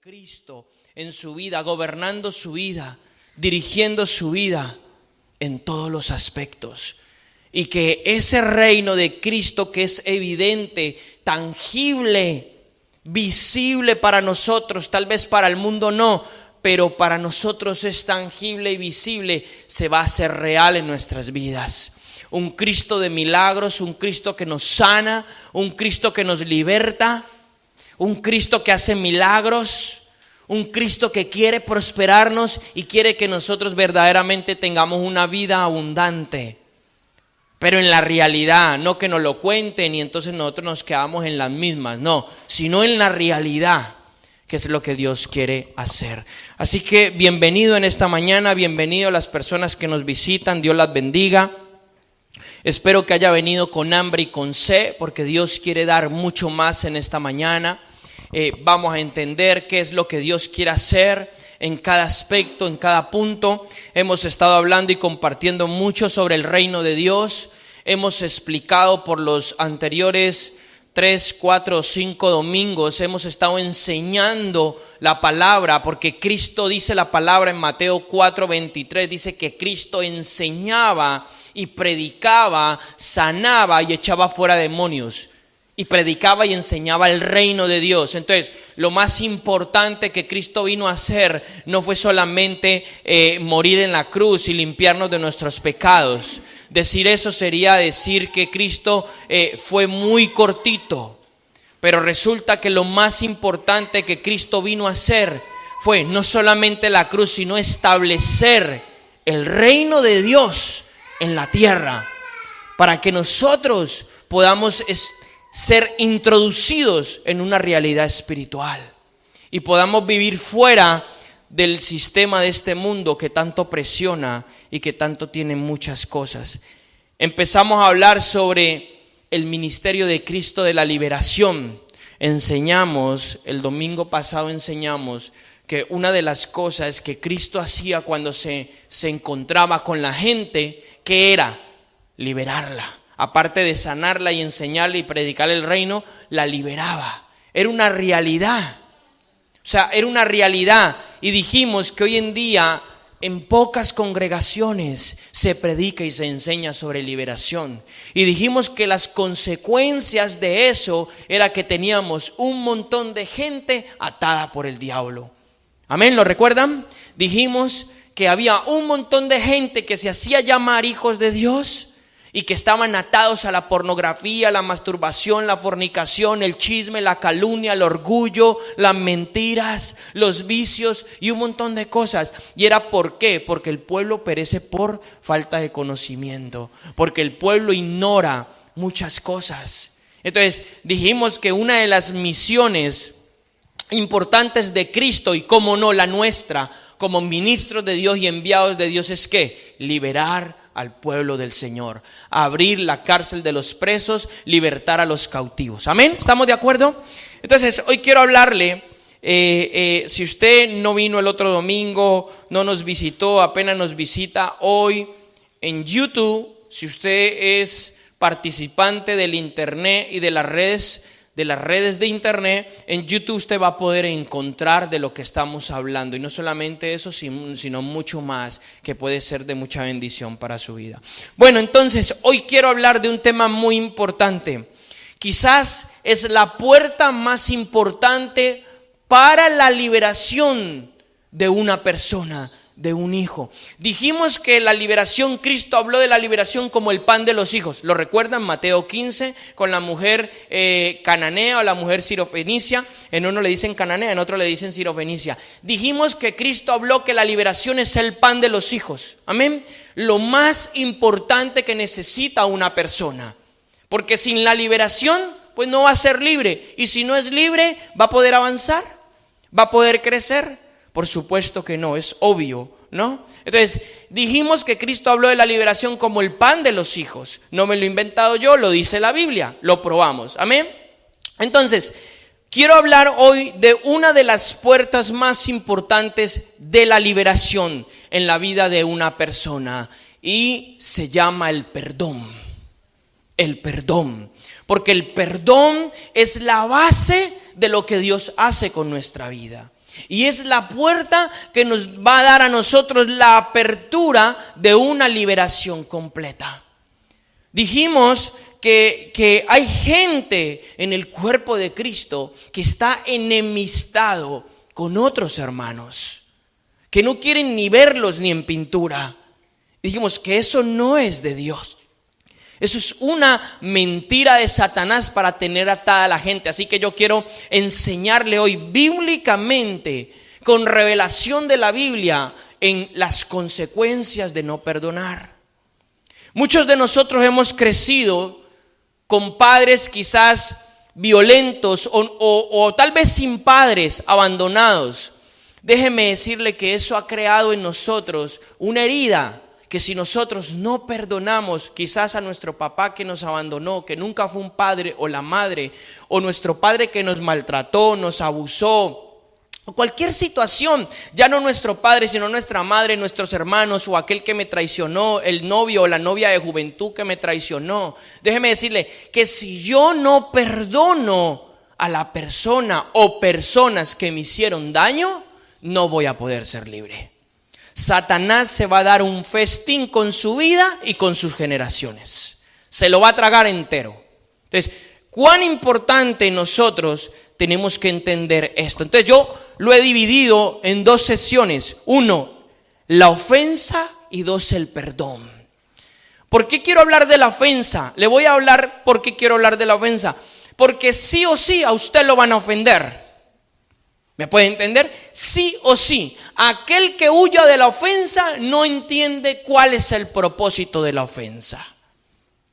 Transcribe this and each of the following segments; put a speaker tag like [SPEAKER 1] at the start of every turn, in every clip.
[SPEAKER 1] Cristo en su vida, gobernando su vida, dirigiendo su vida en todos los aspectos. Y que ese reino de Cristo, que es evidente, tangible, visible para nosotros, tal vez para el mundo no, pero para nosotros es tangible y visible, se va a hacer real en nuestras vidas. Un Cristo de milagros, un Cristo que nos sana, un Cristo que nos liberta, un Cristo que hace milagros, un Cristo que quiere prosperarnos y quiere que nosotros verdaderamente tengamos una vida abundante. Pero en la realidad, no que nos lo cuenten y entonces nosotros nos quedamos en las mismas, no, sino en la realidad, que es lo que Dios quiere hacer. Así que bienvenido en esta mañana, bienvenido a las personas que nos visitan, Dios las bendiga. Espero que haya venido con hambre y con sed, porque Dios quiere dar mucho más en esta mañana. Vamos a entender qué es lo que Dios quiere hacer en cada aspecto, en cada punto. Hemos estado hablando y compartiendo mucho sobre el reino de Dios. Hemos explicado por los anteriores 3, 4 o 5 domingos, hemos estado enseñando la palabra, porque Cristo dice la palabra en Mateo 4:23, dice que Cristo enseñaba y predicaba, sanaba y echaba fuera demonios. Y predicaba y enseñaba el reino de Dios. Entonces, lo más importante que Cristo vino a hacer no fue solamente morir en la cruz y limpiarnos de nuestros pecados. Decir eso sería decir que Cristo fue muy cortito. Pero resulta que lo más importante que Cristo vino a hacer fue no solamente la cruz, sino establecer el reino de Dios en la tierra. Para que nosotros podamos ser introducidos en una realidad espiritual y podamos vivir fuera del sistema de este mundo que tanto presiona y que tanto tiene muchas cosas. Empezamos a hablar sobre el ministerio de Cristo de la liberación. El domingo pasado enseñamos que una de las cosas que Cristo hacía cuando se encontraba con la gente, que era liberarla. Aparte de sanarla y enseñarle y predicar el reino, la liberaba. Era una realidad. O sea, era una realidad. Y dijimos que hoy en día en pocas congregaciones se predica y se enseña sobre liberación. Y dijimos que las consecuencias de eso era que teníamos un montón de gente atada por el diablo. Amén, ¿lo recuerdan? Dijimos que había un montón de gente que se hacía llamar hijos de Dios y que estaban atados a la pornografía, la masturbación, la fornicación, el chisme, la calumnia, el orgullo, las mentiras, los vicios y un montón de cosas. ¿Y era por qué? Porque el pueblo perece por falta de conocimiento, porque el pueblo ignora muchas cosas. Entonces dijimos que una de las misiones importantes de Cristo, y cómo no la nuestra como ministros de Dios y enviados de Dios, es que liberar al pueblo del Señor, abrir la cárcel de los presos, libertar a los cautivos. Amén, ¿estamos de acuerdo? Entonces hoy quiero hablarle, si usted no vino el otro domingo, no nos visitó, apenas nos visita hoy en YouTube. Si usted es participante del internet y de las redes de internet, en YouTube usted va a poder encontrar de lo que estamos hablando, y no solamente eso, sino mucho más que puede ser de mucha bendición para su vida. Bueno, entonces hoy quiero hablar de un tema muy importante. Quizás es la puerta más importante para la liberación de una persona, de un hijo. Dijimos que la liberación, Cristo habló de la liberación como el pan de los hijos. ¿Lo recuerdan? Mateo 15, con la mujer cananea o la mujer sirofenicia. En uno le dicen cananea, en otro le dicen sirofenicia. Dijimos que Cristo habló que la liberación es el pan de los hijos. Amén. Lo más importante que necesita una persona. Porque sin la liberación, pues no va a ser libre. Y si no es libre, ¿va a poder avanzar? ¿Va a poder crecer? Por supuesto que no, es obvio, ¿no? Entonces, dijimos que Cristo habló de la liberación como el pan de los hijos. No me lo he inventado yo, lo dice la Biblia, lo probamos, amén. Entonces, quiero hablar hoy de una de las puertas más importantes de la liberación en la vida de una persona, y se llama el perdón. El perdón, porque el perdón es la base de lo que Dios hace con nuestra vida. Y es la puerta que nos va a dar a nosotros la apertura de una liberación completa. Dijimos que hay gente en el cuerpo de Cristo que está enemistado con otros hermanos, que no quieren ni verlos ni en pintura. Dijimos que eso no es de Dios. Eso es una mentira de Satanás para tener atada a la gente. Así que yo quiero enseñarle hoy bíblicamente, con revelación de la Biblia, en las consecuencias de no perdonar. Muchos de nosotros hemos crecido con padres quizás violentos o tal vez sin padres, abandonados. Déjeme decirle que eso ha creado en nosotros una herida, que si nosotros no perdonamos quizás a nuestro papá que nos abandonó, que nunca fue un padre, o la madre, o nuestro padre que nos maltrató, nos abusó, o cualquier situación, ya no nuestro padre, sino nuestra madre, nuestros hermanos, o aquel que me traicionó, el novio o la novia de juventud que me traicionó. Déjeme decirle que si yo no perdono a la persona o personas que me hicieron daño, no voy a poder ser libre. Satanás se va a dar un festín con su vida y con sus generaciones. Se lo va a tragar entero. Entonces, cuán importante nosotros tenemos que entender esto. Entonces, yo lo he dividido en dos sesiones. Uno, la ofensa, y dos, el perdón. ¿Por qué quiero hablar de la ofensa? Le voy a hablar por qué quiero hablar de la ofensa. Porque sí o sí a usted lo van a ofender. ¿Me puede entender? Sí o sí. Aquel que huya de la ofensa no entiende cuál es el propósito de la ofensa.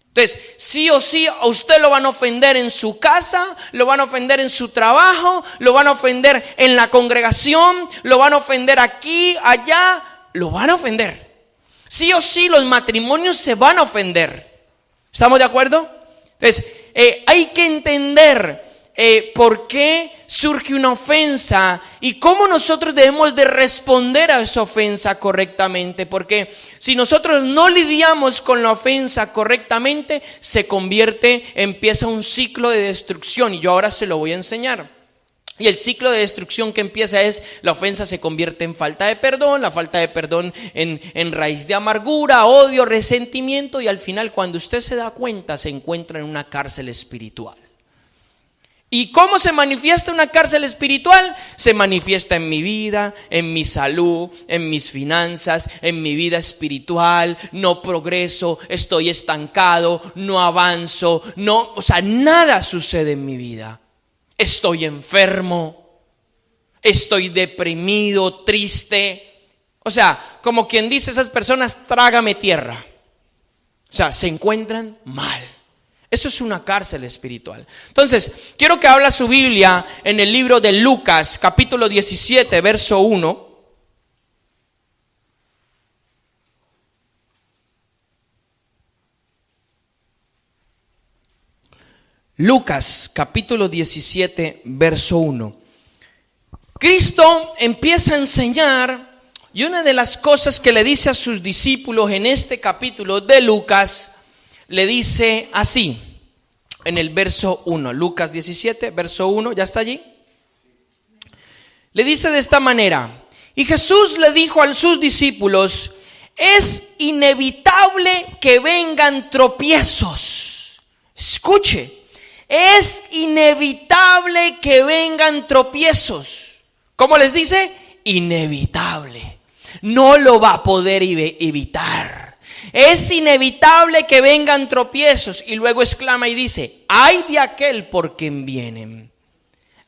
[SPEAKER 1] Entonces, sí o sí a usted lo van a ofender en su casa, lo van a ofender en su trabajo, lo van a ofender en la congregación, lo van a ofender aquí, allá, lo van a ofender. Sí o sí los matrimonios se van a ofender. ¿Estamos de acuerdo? Entonces, hay que entender por qué surge una ofensa y cómo nosotros debemos de responder a esa ofensa correctamente, porque si nosotros no lidiamos con la ofensa correctamente, empieza un ciclo de destrucción, y yo ahora se lo voy a enseñar. Y el ciclo de destrucción que empieza es: la ofensa se convierte en falta de perdón, la falta de perdón en raíz de amargura, odio, resentimiento, y al final, cuando usted se da cuenta, se encuentra en una cárcel espiritual. ¿Y cómo se manifiesta una cárcel espiritual? Se manifiesta en mi vida, en mi salud, en mis finanzas, en mi vida espiritual. No progreso, estoy estancado, no avanzo, nada sucede en mi vida. Estoy enfermo, estoy deprimido, triste. Como quien dice, esas personas, trágame tierra. Se encuentran mal. Eso es una cárcel espiritual. Entonces, quiero que abra su Biblia en el libro de Lucas, capítulo 17, verso 1. Lucas, capítulo 17, verso 1. Cristo empieza a enseñar, y una de las cosas que le dice a sus discípulos en este capítulo de Lucas, le dice así, en el verso 1, Lucas 17, verso 1, ¿ya está allí? Le dice de esta manera: y Jesús le dijo a sus discípulos: es inevitable que vengan tropiezos. Escuche, es inevitable que vengan tropiezos. ¿Cómo les dice? Inevitable. No lo va a poder evitar. Es inevitable que vengan tropiezos. Y luego exclama y dice: ay de aquel por quien vienen.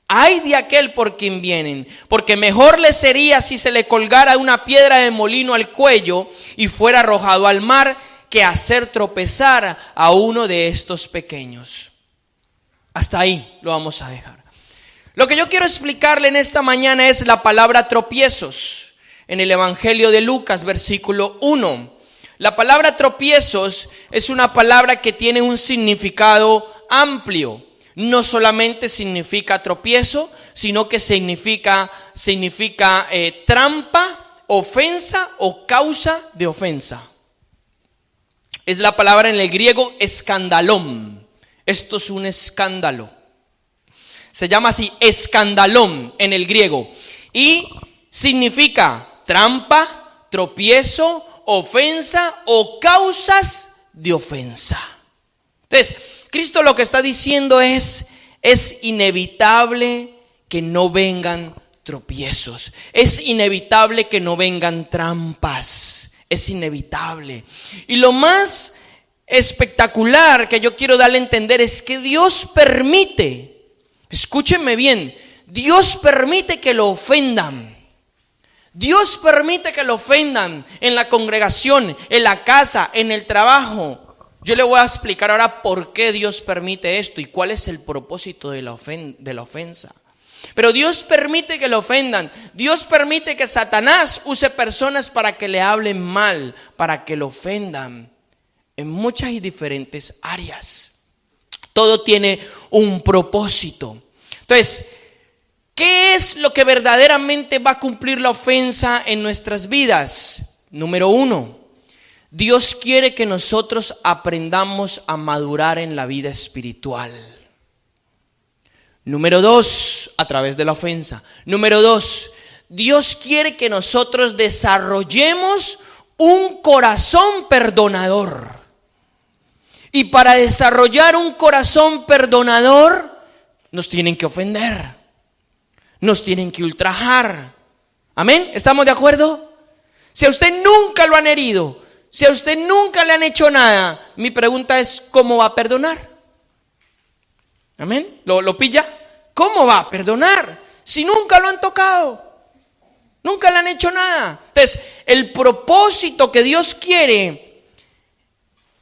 [SPEAKER 1] Ay de aquel por quien vienen. Porque mejor le sería si se le colgara una piedra de molino al cuello y fuera arrojado al mar, que hacer tropezar a uno de estos pequeños. Hasta ahí lo vamos a dejar. Lo que yo quiero explicarle en esta mañana es la palabra tropiezos. En el Evangelio de Lucas, versículo 1. La palabra tropiezos es una palabra que tiene un significado amplio. No solamente significa tropiezo, sino que significa trampa, ofensa o causa de ofensa. Es la palabra en el griego escandalón. Esto es un escándalo. Se llama así, escandalón en el griego. Y significa trampa, tropiezo, ofensa o causas de ofensa. Entonces, Cristo lo que está diciendo es inevitable que no vengan tropiezos, es inevitable que no vengan trampas, es inevitable. Y lo más espectacular que yo quiero darle a entender es que Dios permite, escúchenme bien, Dios permite que lo ofendan. Dios permite que lo ofendan en la congregación, en la casa, en el trabajo. Yo le voy a explicar ahora por qué Dios permite esto y cuál es el propósito de la ofensa. Pero Dios permite que lo ofendan. Dios permite que Satanás use personas para que le hablen mal, para que lo ofendan en muchas y diferentes áreas. Todo tiene un propósito. Entonces, ¿qué es lo que verdaderamente va a cumplir la ofensa en nuestras vidas? Número 1, Dios quiere que nosotros aprendamos a madurar en la vida espiritual. Número 2, a través de la ofensa. Número 2, Dios quiere que nosotros desarrollemos un corazón perdonador. Y para desarrollar un corazón perdonador, nos tienen que ofender, nos tienen que ultrajar. ¿Amén? ¿Estamos de acuerdo? Si a usted nunca lo han herido, si a usted nunca le han hecho nada, mi pregunta es, ¿cómo va a perdonar? ¿Amén? ¿Lo pilla? ¿Cómo va a perdonar si nunca lo han tocado? Nunca le han hecho nada. Entonces, el propósito que Dios quiere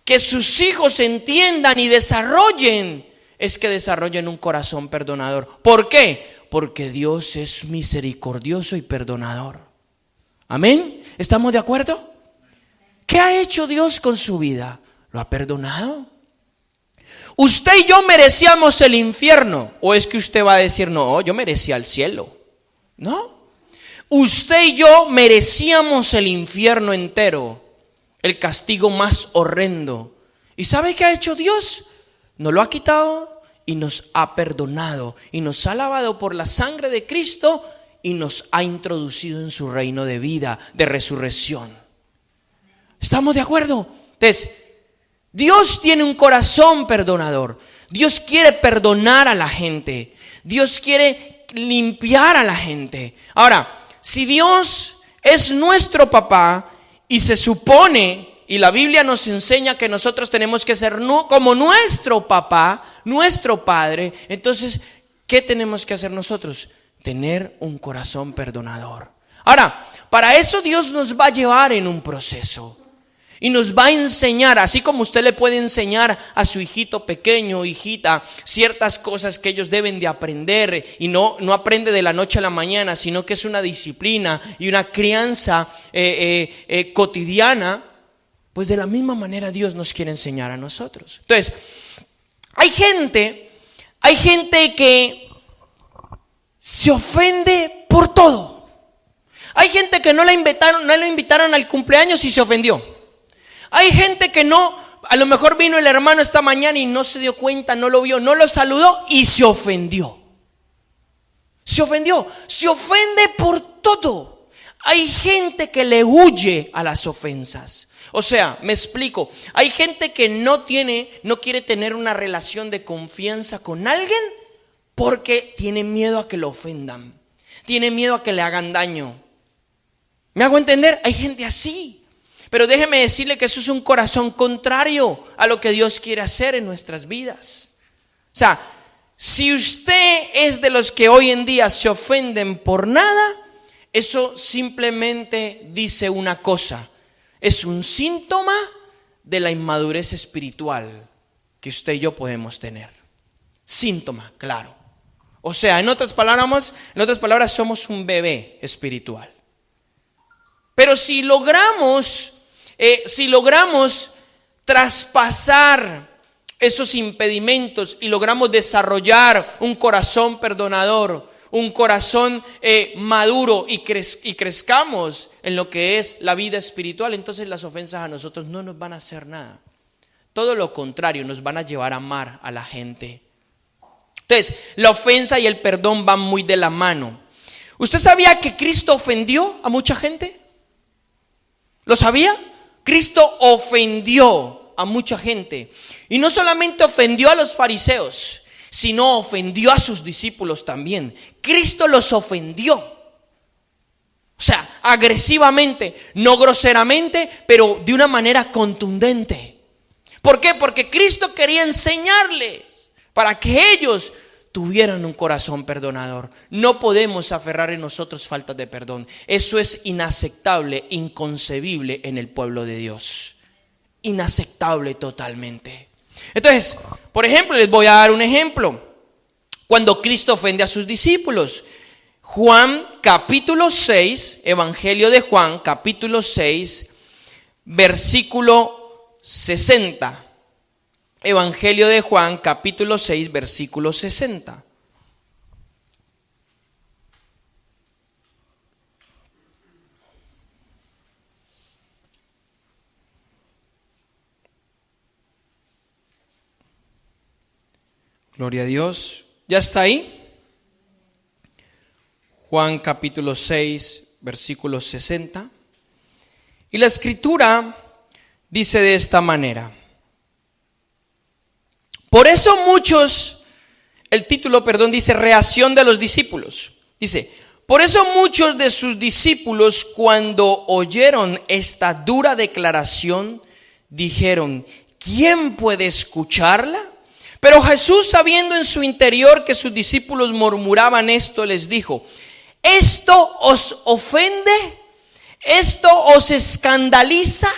[SPEAKER 1] que sus hijos entiendan y desarrollen es que desarrollen un corazón perdonador. ¿Por qué? Porque Dios es misericordioso y perdonador. ¿Amén? ¿Estamos de acuerdo? ¿Qué ha hecho Dios con su vida? ¿Lo ha perdonado? ¿Usted y yo merecíamos el infierno? ¿O es que usted va a decir, no, yo merecía el cielo? No. Usted y yo merecíamos el infierno entero, el castigo más horrendo. ¿Y sabe qué ha hecho Dios? Nos lo ha quitado y nos ha perdonado y nos ha lavado por la sangre de Cristo y nos ha introducido en su reino de vida, de resurrección. ¿Estamos de acuerdo? Entonces, Dios tiene un corazón perdonador. Dios quiere perdonar a la gente. Dios quiere limpiar a la gente. Ahora, si Dios es nuestro papá y se supone, y la Biblia nos enseña que nosotros tenemos que ser como nuestro papá, nuestro padre, entonces, ¿qué tenemos que hacer nosotros? Tener un corazón perdonador. Ahora, para eso Dios nos va a llevar en un proceso. Y nos va a enseñar, así como usted le puede enseñar a su hijito pequeño o hijita ciertas cosas que ellos deben de aprender, y no aprende de la noche a la mañana, sino que es una disciplina y una crianza cotidiana, pues de la misma manera Dios nos quiere enseñar a nosotros. Entonces, hay gente que se ofende por todo. Hay gente que no le invitaron al cumpleaños y se ofendió. Hay gente que a lo mejor vino el hermano esta mañana y no se dio cuenta, no lo vio, no lo saludó y se ofendió. Se ofendió, se ofende por todo. Hay gente que le huye a las ofensas. O sea, me explico, hay gente que no quiere tener una relación de confianza con alguien porque tiene miedo a que lo ofendan, tiene miedo a que le hagan daño. ¿Me hago entender? Hay gente así. Pero déjeme decirle que eso es un corazón contrario a lo que Dios quiere hacer en nuestras vidas. O sea, si usted es de los que hoy en día se ofenden por nada, eso simplemente dice una cosa: es un síntoma de la inmadurez espiritual que usted y yo podemos tener. Síntoma, claro. O sea, en otras palabras, somos un bebé espiritual. Pero si logramos traspasar esos impedimentos y logramos desarrollar un corazón perdonador, un corazón maduro y crezcamos en lo que es la vida espiritual, entonces las ofensas a nosotros no nos van a hacer nada. Todo lo contrario, nos van a llevar a amar a la gente. Entonces, la ofensa y el perdón van muy de la mano. ¿Usted sabía que Cristo ofendió a mucha gente? ¿Lo sabía? Cristo ofendió a mucha gente. Y no solamente ofendió a los fariseos, sino ofendió a sus discípulos también. Cristo los ofendió. O sea, agresivamente, no groseramente, pero de una manera contundente. ¿Por qué? Porque Cristo quería enseñarles para que ellos tuvieran un corazón perdonador. No podemos aferrar en nosotros faltas de perdón. Eso es inaceptable, inconcebible en el pueblo de Dios. Inaceptable totalmente. Entonces, por ejemplo, les voy a dar un ejemplo. Cuando Cristo ofende a sus discípulos, Juan capítulo 6, Evangelio de Juan capítulo 6, versículo 60. Evangelio de Juan capítulo 6, versículo 60. Gloria a Dios. ¿Ya está ahí? Juan capítulo 6, versículo 60. Y la escritura dice de esta manera. Por eso el título dice reacción de los discípulos. Dice, por eso muchos de sus discípulos cuando oyeron esta dura declaración, dijeron, ¿quién puede escucharla? Pero Jesús, sabiendo en su interior que sus discípulos murmuraban esto, les dijo, ¿esto os ofende? ¿Esto os escandaliza?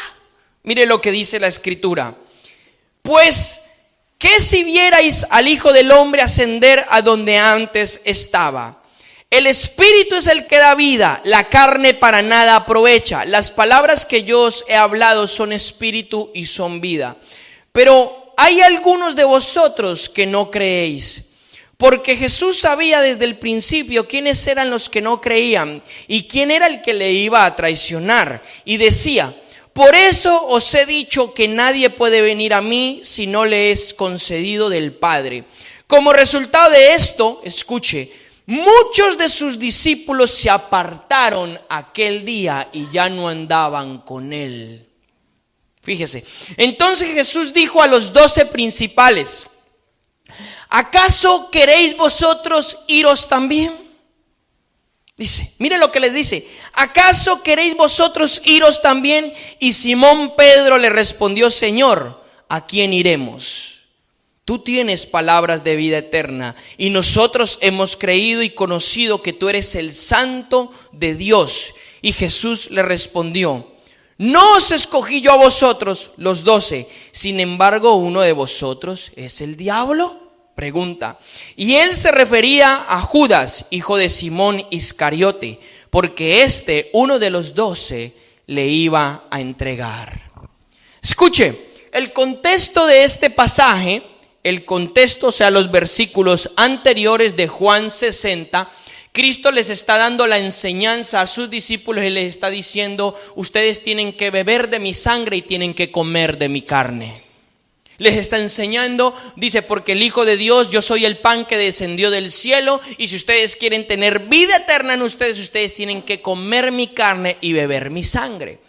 [SPEAKER 1] Mire lo que dice la escritura. Pues, ¿qué si vierais al Hijo del Hombre ascender a donde antes estaba? El Espíritu es el que da vida, la carne para nada aprovecha. Las palabras que yo os he hablado son espíritu y son vida. Pero hay algunos de vosotros que no creéis. Porque Jesús sabía desde el principio quiénes eran los que no creían y quién era el que le iba a traicionar. Y decía, por eso os he dicho que nadie puede venir a mí si no le es concedido del Padre. Como resultado de esto, escuche, muchos de sus discípulos se apartaron aquel día y ya no andaban con él. Fíjese, entonces Jesús dijo a los 12 principales, ¿acaso queréis vosotros iros también? Dice, mire lo que les dice, ¿acaso queréis vosotros iros también? Y Simón Pedro le respondió, Señor, ¿a quién iremos? Tú tienes palabras de vida eterna y nosotros hemos creído y conocido que tú eres el Santo de Dios. Y Jesús le respondió, no os escogí yo a vosotros los 12, sin embargo uno de vosotros es el diablo. Pregunta. Y él se refería a Judas, hijo de Simón Iscariote, porque uno de los 12, le iba a entregar. Escuche, el contexto de este pasaje, o sea, los versículos anteriores de Juan 60, Cristo les está dando la enseñanza a sus discípulos y les está diciendo, ustedes tienen que beber de mi sangre y tienen que comer de mi carne. Les está enseñando, dice, porque el Hijo de Dios, yo soy el pan que descendió del cielo, y si ustedes quieren tener vida eterna en ustedes tienen que comer mi carne y beber mi sangre.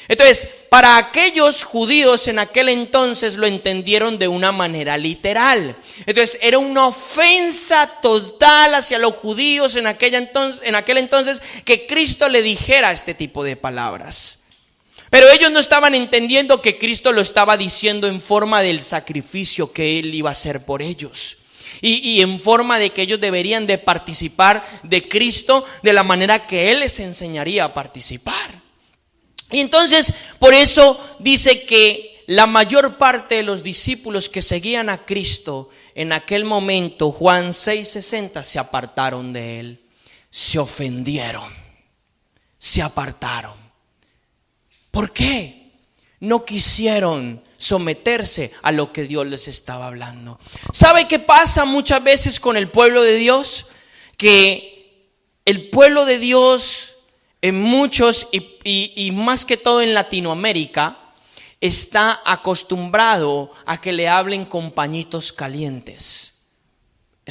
[SPEAKER 1] Entonces, para aquellos judíos en aquel entonces lo entendieron de una manera literal. Entonces, era una ofensa total hacia los judíos en aquel entonces que Cristo le dijera este tipo de palabras. Pero ellos no estaban entendiendo que Cristo lo estaba diciendo en forma del sacrificio que Él iba a hacer por ellos. Y en forma de que ellos deberían de participar de Cristo de la manera que Él les enseñaría a participar. Y entonces, por eso dice que la mayor parte de los discípulos que seguían a Cristo en aquel momento, Juan 6:60, se apartaron de Él. Se ofendieron, se apartaron. ¿Por qué? No quisieron someterse a lo que Dios les estaba hablando. ¿Sabe qué pasa muchas veces con el pueblo de Dios? Que el pueblo de Dios en muchos y más que todo en Latinoamérica está acostumbrado a que le hablen con pañitos calientes.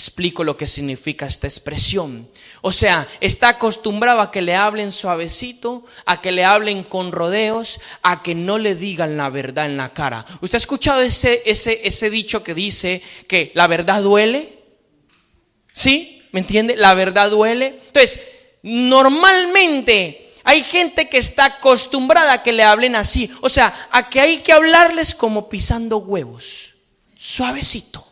[SPEAKER 1] explico lo que significa esta expresión. O sea, está acostumbrado a que le hablen suavecito, a que le hablen con rodeos, a que no le digan la verdad en la cara. ¿Usted ha escuchado ese dicho que dice que la verdad duele? ¿Sí? ¿Me entiende? La verdad duele. Entonces, normalmente hay gente que está acostumbrada a que le hablen así. O sea, a que hay que hablarles como pisando huevos, suavecito,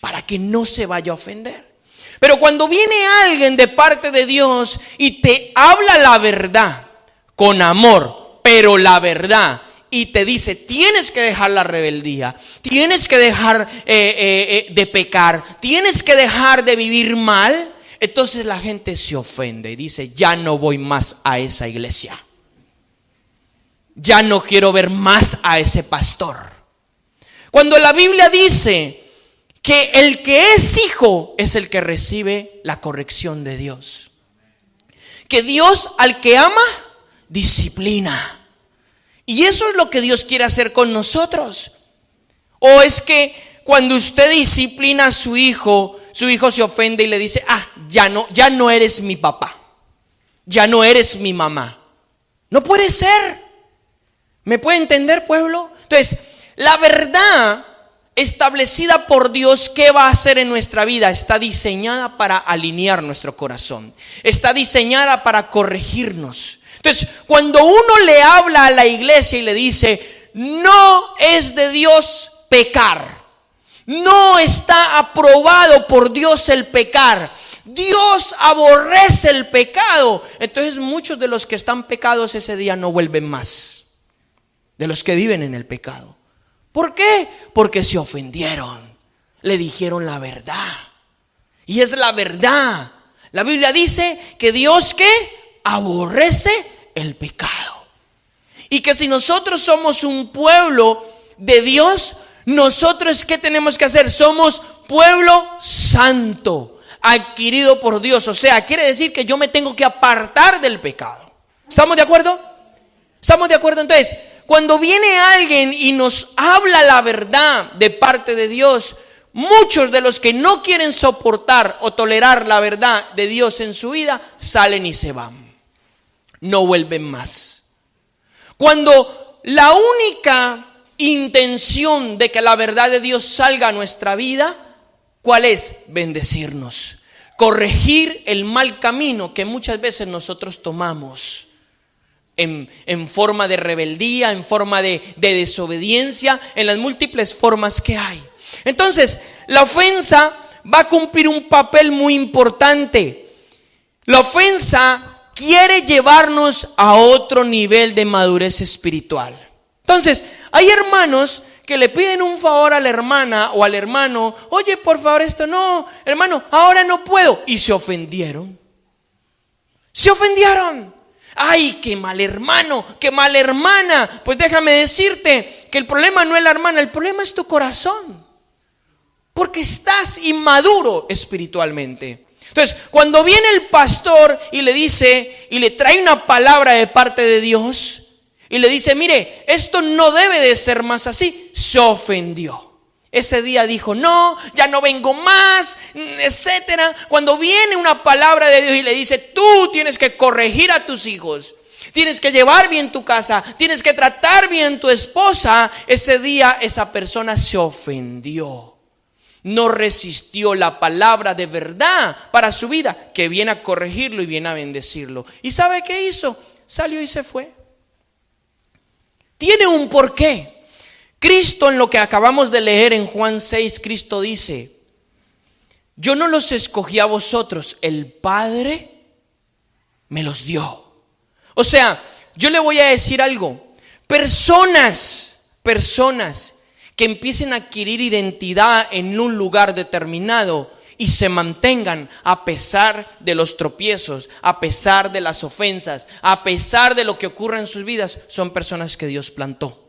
[SPEAKER 1] para que no se vaya a ofender. Pero cuando viene alguien de parte de Dios y te habla la verdad con amor, pero la verdad, y te dice, tienes que dejar la rebeldía, tienes que dejar de pecar, tienes que dejar de vivir mal, entonces la gente se ofende y dice, ya no voy más a esa iglesia, ya no quiero ver más a ese pastor. Cuando la Biblia dice que el que es hijo es el que recibe la corrección de Dios, que Dios al que ama disciplina. Y eso es lo que Dios quiere hacer con nosotros. O es que cuando usted disciplina a su hijo se ofende y le dice, ya no eres mi papá, ya no eres mi mamá. No puede ser. ¿Me puede entender, pueblo? Entonces, la verdad establecida por Dios, ¿qué va a hacer en nuestra vida? Está diseñada para alinear nuestro corazón. Está diseñada para corregirnos. Entonces, cuando uno le habla a la iglesia y le dice, no es de Dios pecar, no está aprobado por Dios el pecar, Dios aborrece el pecado, entonces muchos de los que están pecados ese día no vuelven más, de los que viven en el pecado. ¿Por qué? Porque se ofendieron, le dijeron la verdad, y es la verdad. La Biblia dice que Dios, ¿qué? Aborrece el pecado. Y que si nosotros somos un pueblo de Dios, nosotros ¿qué tenemos que hacer? Somos pueblo santo, adquirido por Dios. O sea, quiere decir que yo me tengo que apartar del pecado. ¿Estamos de acuerdo? ¿Estamos de acuerdo? Entonces, cuando viene alguien y nos habla la verdad de parte de Dios, muchos de los que no quieren soportar o tolerar la verdad de Dios en su vida, salen y se van. No vuelven más. Cuando la única intención de que la verdad de Dios salga a nuestra vida, ¿cuál es? Bendecirnos, corregir el mal camino que muchas veces nosotros tomamos en forma de rebeldía, en forma de desobediencia, en las múltiples formas que hay. Entonces, la ofensa va a cumplir un papel muy importante. La ofensa quiere llevarnos a otro nivel de madurez espiritual. Entonces, hay hermanos que le piden un favor a la hermana o al hermano, oye, por favor, esto no, hermano, ahora no puedo. Y se ofendieron. Se ofendieron. Ay, qué mal hermano, qué mala hermana. Pues déjame decirte que el problema no es la hermana, el problema es tu corazón. Porque estás inmaduro espiritualmente. Entonces, cuando viene el pastor y le dice, y le trae una palabra de parte de Dios, y le dice, mire, esto no debe de ser más así, se ofendió. Ese día dijo, no, ya no vengo más, etcétera. Cuando viene una palabra de Dios y le dice, tú tienes que corregir a tus hijos, tienes que llevar bien tu casa, tienes que tratar bien tu esposa, ese día esa persona se ofendió. No resistió la palabra de verdad para su vida, que viene a corregirlo y viene a bendecirlo. ¿Y sabe qué hizo? Salió y se fue. Tiene un porqué. Cristo, en lo que acabamos de leer en Juan 6, Cristo dice, yo no los escogí a vosotros, el Padre me los dio. O sea, yo le voy a decir algo. Personas que empiecen a adquirir identidad en un lugar determinado y se mantengan a pesar de los tropiezos, a pesar de las ofensas, a pesar de lo que ocurre en sus vidas, son personas que Dios plantó.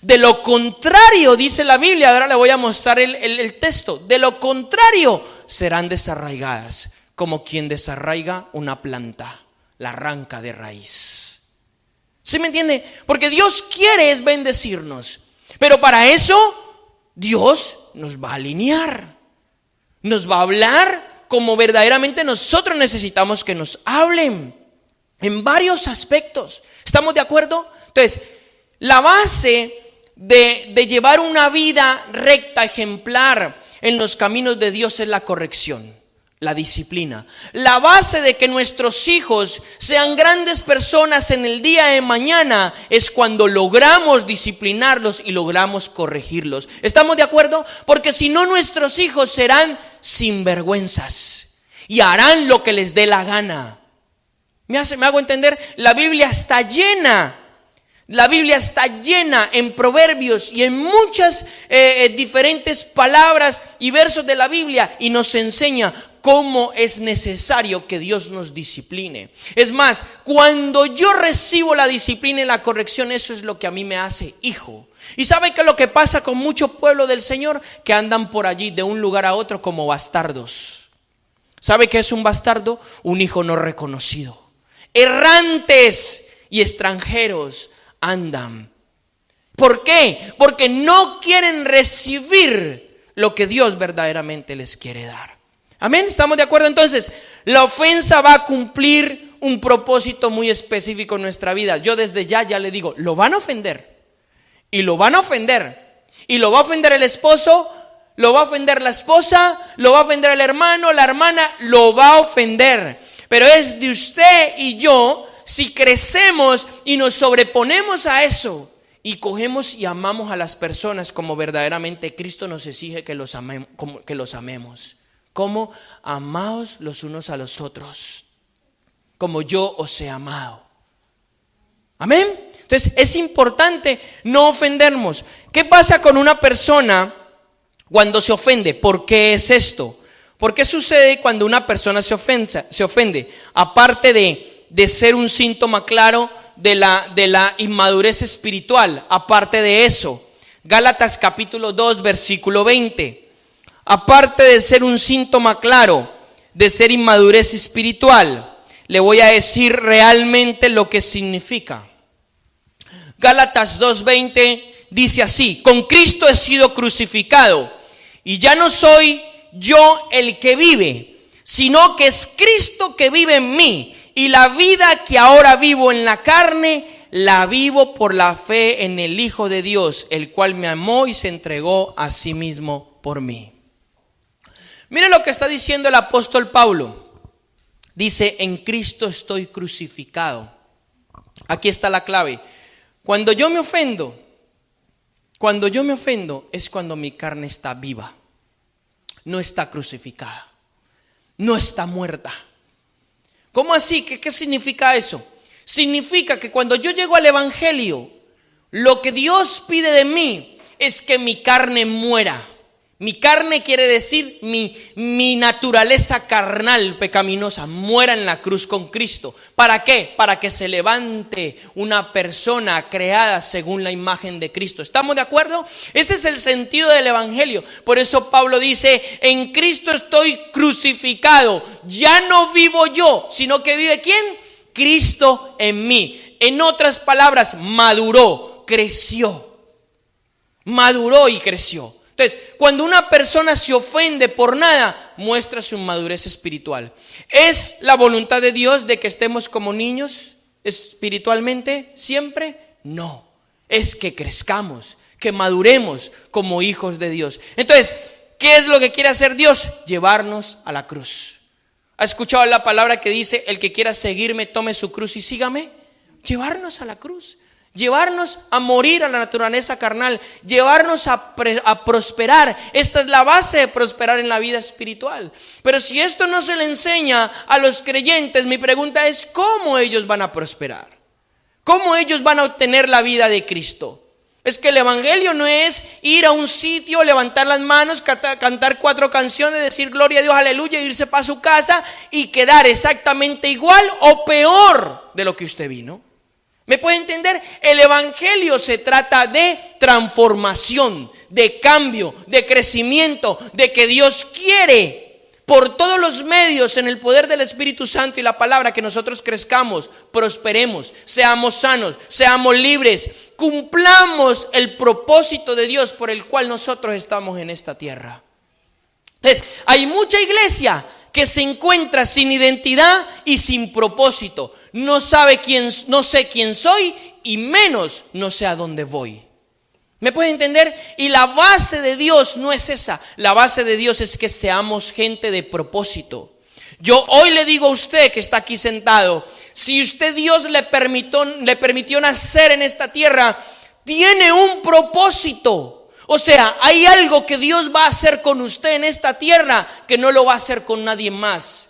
[SPEAKER 1] De lo contrario, dice la Biblia, ahora le voy a mostrar el texto, de lo contrario serán desarraigadas, como quien desarraiga una planta, la arranca de raíz. ¿Sí me entiende? Porque Dios quiere es bendecirnos. Pero para eso Dios nos va a alinear, nos va a hablar como verdaderamente nosotros necesitamos que nos hablen, en varios aspectos. ¿Estamos de acuerdo? Entonces, la base de llevar una vida recta, ejemplar en los caminos de Dios es la corrección, la disciplina. La base de que nuestros hijos sean grandes personas en el día de mañana es cuando logramos disciplinarlos y logramos corregirlos. ¿Estamos de acuerdo? Porque si no, nuestros hijos serán sinvergüenzas y harán lo que les dé la gana. ¿Me hago entender? La Biblia está llena en Proverbios y en muchas diferentes palabras y versos de la Biblia, y nos enseña cómo es necesario que Dios nos discipline. Es más, cuando yo recibo la disciplina y la corrección, eso es lo que a mí me hace hijo. ¿Y sabe qué es lo que pasa con mucho pueblo del Señor? Que andan por allí de un lugar a otro como bastardos. ¿Sabe qué es un bastardo? Un hijo no reconocido. Errantes y extranjeros andan. ¿Por qué? Porque no quieren recibir lo que Dios verdaderamente les quiere dar. Amén, ¿estamos de acuerdo? Entonces, la ofensa va a cumplir un propósito muy específico en nuestra vida. Yo desde ya le digo, lo van a ofender. Y lo van a ofender. Y lo va a ofender el esposo, lo va a ofender la esposa, lo va a ofender el hermano, la hermana, lo va a ofender. Pero es de usted y yo, si crecemos y nos sobreponemos a eso y cogemos y amamos a las personas como verdaderamente Cristo nos exige que los amemos. Como amaos los unos a los otros, como yo os he amado. Amén. Entonces es importante no ofendernos. ¿Qué pasa con una persona cuando se ofende? ¿Por qué es esto? ¿Por qué sucede cuando una persona se ofende? Aparte de ser un síntoma claro de la inmadurez espiritual, aparte de eso, Gálatas capítulo 2 versículo 20, aparte de ser un síntoma claro de ser inmadurez espiritual, le voy a decir realmente lo que significa. Gálatas 2:20 dice así: con Cristo he sido crucificado y ya no soy yo el que vive, sino que es Cristo que vive en mí, y la vida que ahora vivo en la carne, la vivo por la fe en el Hijo de Dios, el cual me amó y se entregó a sí mismo por mí. Mire lo que está diciendo el apóstol Pablo. Dice, en Cristo estoy crucificado. Aquí está la clave. Cuando yo me ofendo es cuando mi carne está viva. No está crucificada, no está muerta. ¿Cómo así? ¿Qué significa eso? Significa que cuando yo llego al evangelio, lo que Dios pide de mí es que mi carne muera. Mi carne quiere decir mi naturaleza carnal pecaminosa muera en la cruz con Cristo. ¿Para qué? Para que se levante una persona creada según la imagen de Cristo. ¿Estamos de acuerdo? Ese es el sentido del evangelio. Por eso Pablo dice, en Cristo estoy crucificado. Ya no vivo yo, sino que vive ¿quién? Cristo en mí. En otras palabras, maduró, creció. Maduró y creció. Entonces, cuando una persona se ofende por nada, muestra su inmadurez espiritual. ¿Es la voluntad de Dios de que estemos como niños espiritualmente siempre? No, es que crezcamos, que maduremos como hijos de Dios. Entonces, ¿qué es lo que quiere hacer Dios? Llevarnos a la cruz. ¿Ha escuchado la palabra que dice, el que quiera seguirme, tome su cruz y sígame? Llevarnos a la cruz. Llevarnos a morir a la naturaleza carnal, llevarnos a prosperar. Esta es la base de prosperar en la vida espiritual. Pero si esto no se le enseña a los creyentes, mi pregunta es, ¿cómo ellos van a prosperar? ¿Cómo ellos van a obtener la vida de Cristo? Es que el evangelio no es ir a un sitio, levantar las manos, cantar 4 canciones, decir gloria a Dios, aleluya, irse para su casa y quedar exactamente igual o peor de lo que usted vino. ¿Me puede entender? El evangelio se trata de transformación, de cambio, de crecimiento, de que Dios quiere por todos los medios en el poder del Espíritu Santo y la palabra que nosotros crezcamos, prosperemos, seamos sanos, seamos libres, cumplamos el propósito de Dios por el cual nosotros estamos en esta tierra. Entonces, hay mucha iglesia que se encuentra sin identidad y sin propósito. No sé quién soy y menos no sé a dónde voy. ¿Me puede entender? Y la base de Dios no es esa. La base de Dios es que seamos gente de propósito. Yo hoy le digo a usted que está aquí sentado, si Dios le permitió nacer en esta tierra, tiene un propósito. O sea, hay algo que Dios va a hacer con usted en esta tierra que no lo va a hacer con nadie más.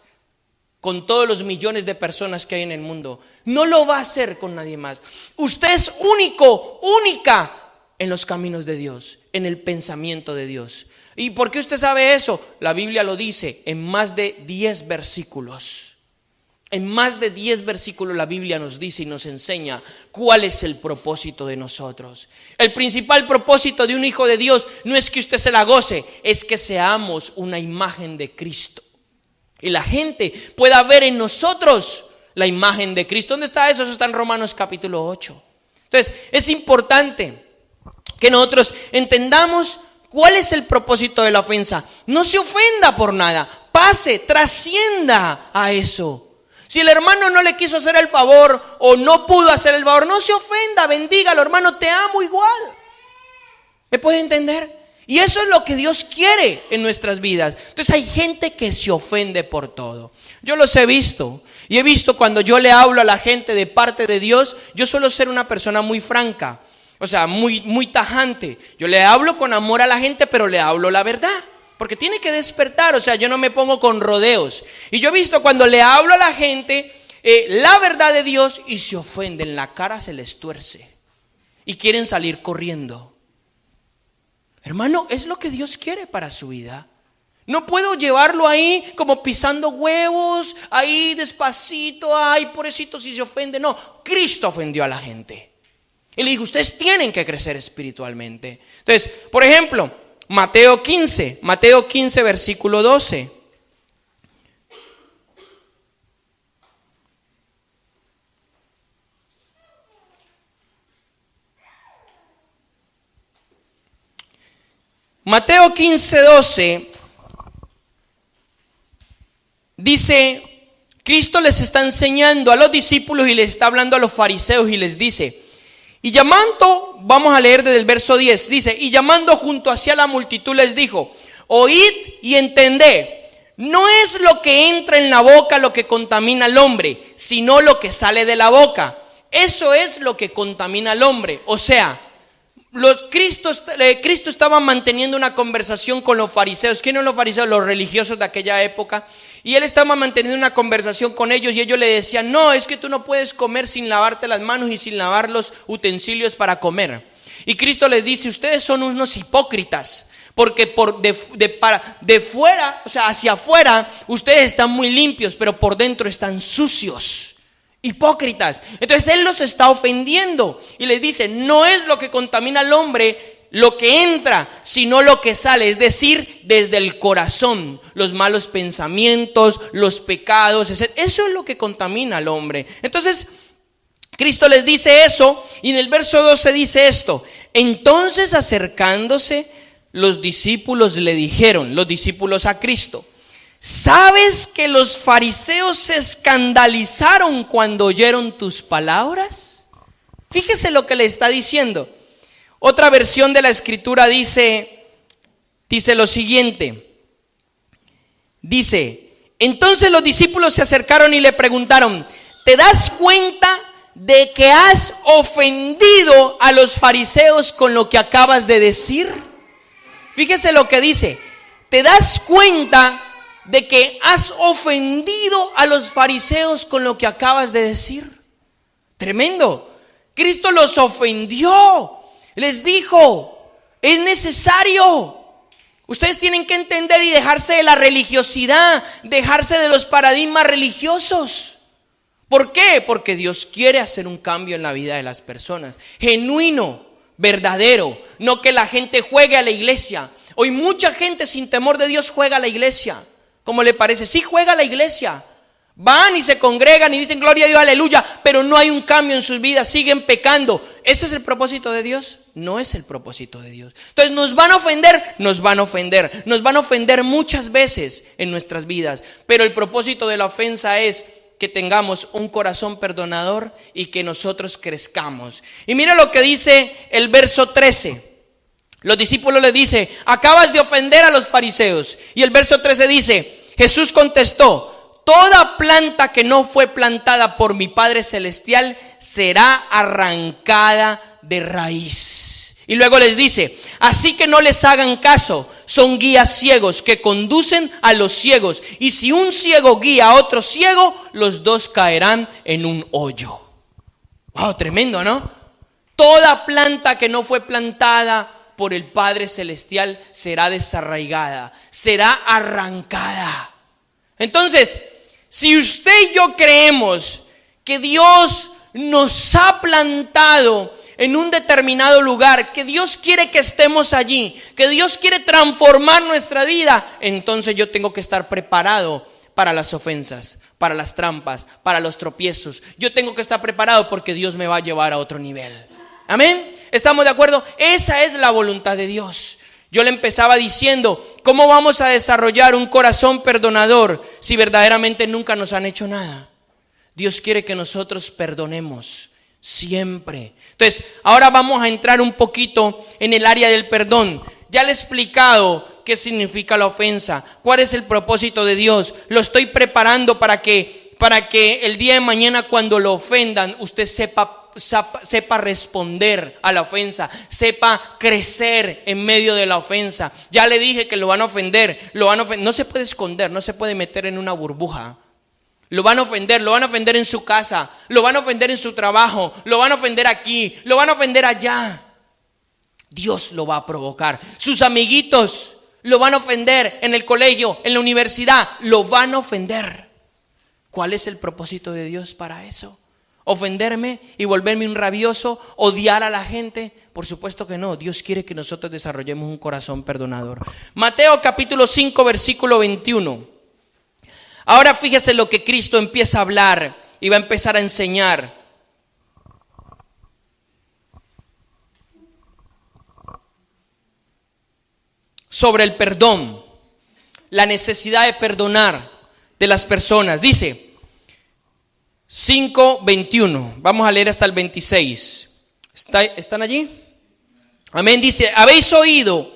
[SPEAKER 1] Con todos los millones de personas que hay en el mundo, no lo va a hacer con nadie más. Usted es único, única en los caminos de Dios, en el pensamiento de Dios. ¿Y por qué usted sabe eso? La Biblia lo dice en más de 10 versículos. En más de 10 versículos la Biblia nos dice y nos enseña cuál es el propósito de nosotros. El principal propósito de un hijo de Dios no es que usted se la goce, es que seamos una imagen de Cristo. Y la gente pueda ver en nosotros la imagen de Cristo. ¿Dónde está eso? Eso está en Romanos capítulo 8. Entonces, es importante que nosotros entendamos cuál es el propósito de la ofensa. No se ofenda por nada, pase, trascienda a eso. Si el hermano no le quiso hacer el favor o no pudo hacer el favor, no se ofenda, bendígalo, hermano, te amo igual. ¿Me puede entender? Y eso es lo que Dios quiere en nuestras vidas. Entonces hay gente que se ofende por todo. Yo los he visto. Y he visto cuando yo le hablo a la gente de parte de Dios, yo suelo ser una persona muy franca. O sea, muy tajante. Yo le hablo con amor a la gente, pero le hablo la verdad. Porque tiene que despertar. O sea, yo no me pongo con rodeos. Y yo he visto cuando le hablo a la gente la verdad de Dios y se ofenden. La cara se les tuerce. Y quieren salir corriendo. Hermano, es lo que Dios quiere para su vida. No puedo llevarlo ahí como pisando huevos, ahí despacito, ay, pobrecito si se ofende. No, Cristo ofendió a la gente. Y le dijo, ustedes tienen que crecer espiritualmente. Entonces, por ejemplo, Mateo 15 versículo 12. Mateo 15, 12 dice, Cristo les está enseñando a los discípulos y les está hablando a los fariseos y les dice, y llamando, vamos a leer desde el verso 10, dice, y llamando junto hacia la multitud les dijo, oíd y entended, no es lo que entra en la boca lo que contamina al hombre, sino lo que sale de la boca. Eso es lo que contamina al hombre. O sea, Cristo estaba manteniendo una conversación con los fariseos. ¿Quiénes son los fariseos? Los religiosos de aquella época. Y él estaba manteniendo una conversación con ellos y ellos le decían, no, es que tú no puedes comer sin lavarte las manos y sin lavar los utensilios para comer. Y Cristo les dice, ustedes son unos hipócritas, porque de fuera, o sea, hacia afuera, ustedes están muy limpios, pero por dentro están sucios. Hipócritas. Entonces él los está ofendiendo y les dice, no es lo que contamina al hombre lo que entra, sino lo que sale, es decir, desde el corazón, los malos pensamientos, los pecados, etc. Eso es lo que contamina al hombre. Entonces Cristo les dice eso y en el verso 12 dice esto, entonces acercándose los discípulos le dijeron, los discípulos a Cristo, ¿sabes que los fariseos se escandalizaron cuando oyeron tus palabras? Fíjese lo que le está diciendo. Otra versión de la escritura dice lo siguiente. Dice, entonces los discípulos se acercaron y le preguntaron, ¿te das cuenta de que has ofendido a los fariseos con lo que acabas de decir? Fíjese lo que dice, ¿te das cuenta de que has ofendido a los fariseos con lo que acabas de decir? Tremendo. Cristo los ofendió. Les dijo, es necesario. Ustedes tienen que entender y dejarse de la religiosidad, dejarse de los paradigmas religiosos. ¿Por qué? Porque Dios quiere hacer un cambio en la vida de las personas. Genuino, verdadero. No que la gente juegue a la iglesia. Hoy mucha gente sin temor de Dios juega a la iglesia. ¿Cómo le parece? Sí juega a la iglesia. Van y se congregan y dicen gloria a Dios, aleluya, pero no hay un cambio en sus vidas, siguen pecando. ¿Ese es el propósito de Dios? no es el propósito de Dios. Entonces nos van a ofender, nos van a ofender muchas veces en nuestras vidas, pero el propósito de la ofensa es que tengamos un corazón perdonador y que nosotros crezcamos. Y mira lo que dice el verso 13. Los discípulos le dicen: acabas de ofender a los fariseos. Y el verso 13 dice: Jesús contestó: toda planta que no fue plantada por mi Padre Celestial será arrancada de raíz. Y luego les dice: así que no les hagan caso, son guías ciegos que conducen a los ciegos. Y si un ciego guía a otro ciego, los dos caerán en un hoyo. Wow, tremendo, ¿no? Toda planta que no fue plantada por el Padre Celestial será desarraigada, será arrancada. Entonces, si usted y yo creemos que Dios nos ha plantado en un determinado lugar, que Dios quiere que estemos allí, que Dios quiere transformar nuestra vida, entonces yo tengo que estar preparado para las ofensas, para las trampas, para los tropiezos. Yo tengo que estar preparado porque Dios me va a llevar a otro nivel. Amén. ¿Estamos de acuerdo? Esa es la voluntad de Dios. Yo le empezaba diciendo: ¿cómo vamos a desarrollar un corazón perdonador si verdaderamente nunca nos han hecho nada? Dios quiere que nosotros perdonemos siempre. Entonces, ahora vamos a entrar un poquito en el área del perdón. Ya le he explicado qué significa la ofensa, cuál es el propósito de Dios. Lo estoy preparando para que el día de mañana, cuando lo ofendan, usted sepa responder a la ofensa, sepa crecer en medio de la ofensa. Ya le dije que lo van a ofender, no se puede esconder, no se puede meter en una burbuja. Lo van a ofender en su casa, lo van a ofender en su trabajo, lo van a ofender aquí, lo van a ofender allá. Dios lo va a provocar. Sus amiguitos lo van a ofender en el colegio, en la universidad, lo van a ofender. ¿Cuál es el propósito de Dios para eso? ¿Ofenderme y volverme un rabioso? ¿Odiar a la gente? Por supuesto que no. Dios quiere que nosotros desarrollemos un corazón perdonador. Mateo capítulo 5 versículo 21. Ahora fíjese lo que Cristo empieza a hablar y va a empezar a enseñar. Sobre el perdón, la necesidad de perdonar de las personas. Dice 5:21, vamos a leer hasta el 26. ¿Están allí? Amén. Dice: habéis oído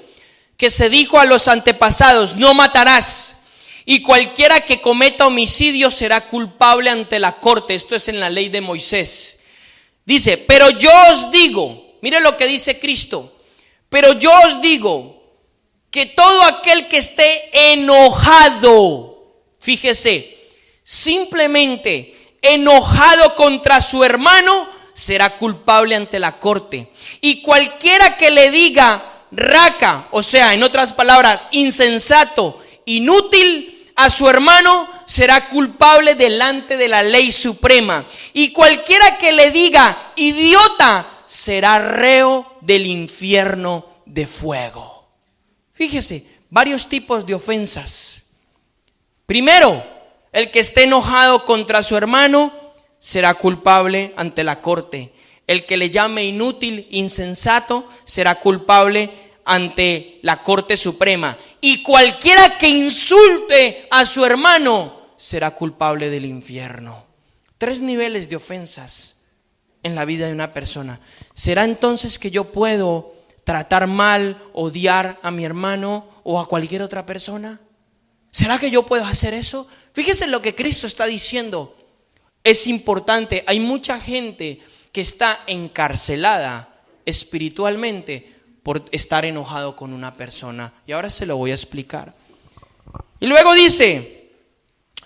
[SPEAKER 1] que se dijo a los antepasados: no matarás, y cualquiera que cometa homicidio será culpable ante la corte. Esto es en la ley de Moisés. Dice: pero yo os digo, mire lo que dice Cristo, pero yo os digo que todo aquel que esté enojado, fíjese, simplemente enojado contra su hermano, será culpable ante la corte. Y cualquiera que le diga raca, o sea, en otras palabras, insensato, inútil a su hermano, será culpable delante de la ley suprema. Y cualquiera que le diga idiota, será reo del infierno de fuego. Fíjese, varios tipos de ofensas. Primero, el que esté enojado contra su hermano será culpable ante la corte. El que le llame inútil, insensato, será culpable ante la corte suprema. Y cualquiera que insulte a su hermano será culpable del infierno. 3 niveles de ofensas en la vida de una persona. ¿Será entonces que yo puedo tratar mal, odiar a mi hermano o a cualquier otra persona? ¿Será que yo puedo hacer eso? Fíjese lo que Cristo está diciendo. Es importante. Hay mucha gente que está encarcelada espiritualmente por estar enojado con una persona. Y ahora se lo voy a explicar. Y luego dice: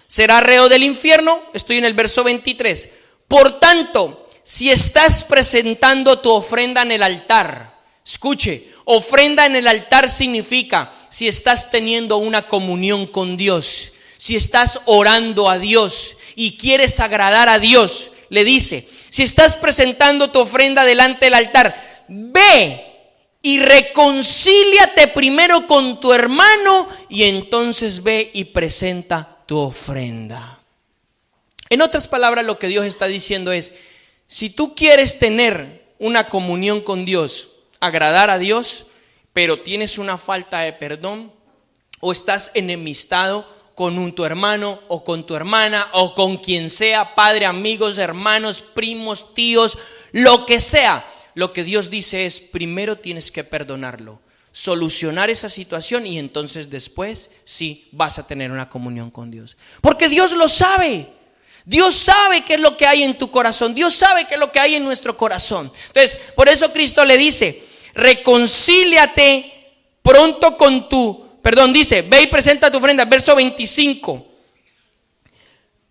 [SPEAKER 1] será reo del infierno. Estoy en el verso 23. Por tanto, si estás presentando tu ofrenda en el altar, escuche, ofrenda en el altar significa si estás teniendo una comunión con Dios, si estás orando a Dios y quieres agradar a Dios, le dice: si estás presentando tu ofrenda delante del altar, ve y reconcíliate primero con tu hermano y entonces ve y presenta tu ofrenda. En otras palabras, lo que Dios está diciendo es: si tú quieres tener una comunión con Dios, agradar a Dios, pero tienes una falta de perdón, o estás enemistado con tu hermano o con tu hermana o con quien sea, padre, amigos, hermanos, primos, tíos, lo que sea. Lo que Dios dice es, primero tienes que perdonarlo, solucionar esa situación y entonces después sí vas a tener una comunión con Dios. Porque Dios lo sabe. Dios sabe qué es lo que hay en tu corazón. Dios sabe qué es lo que hay en nuestro corazón. Entonces, por eso Cristo le dice, reconcíliate pronto con dice, ve y presenta tu ofrenda, verso 25.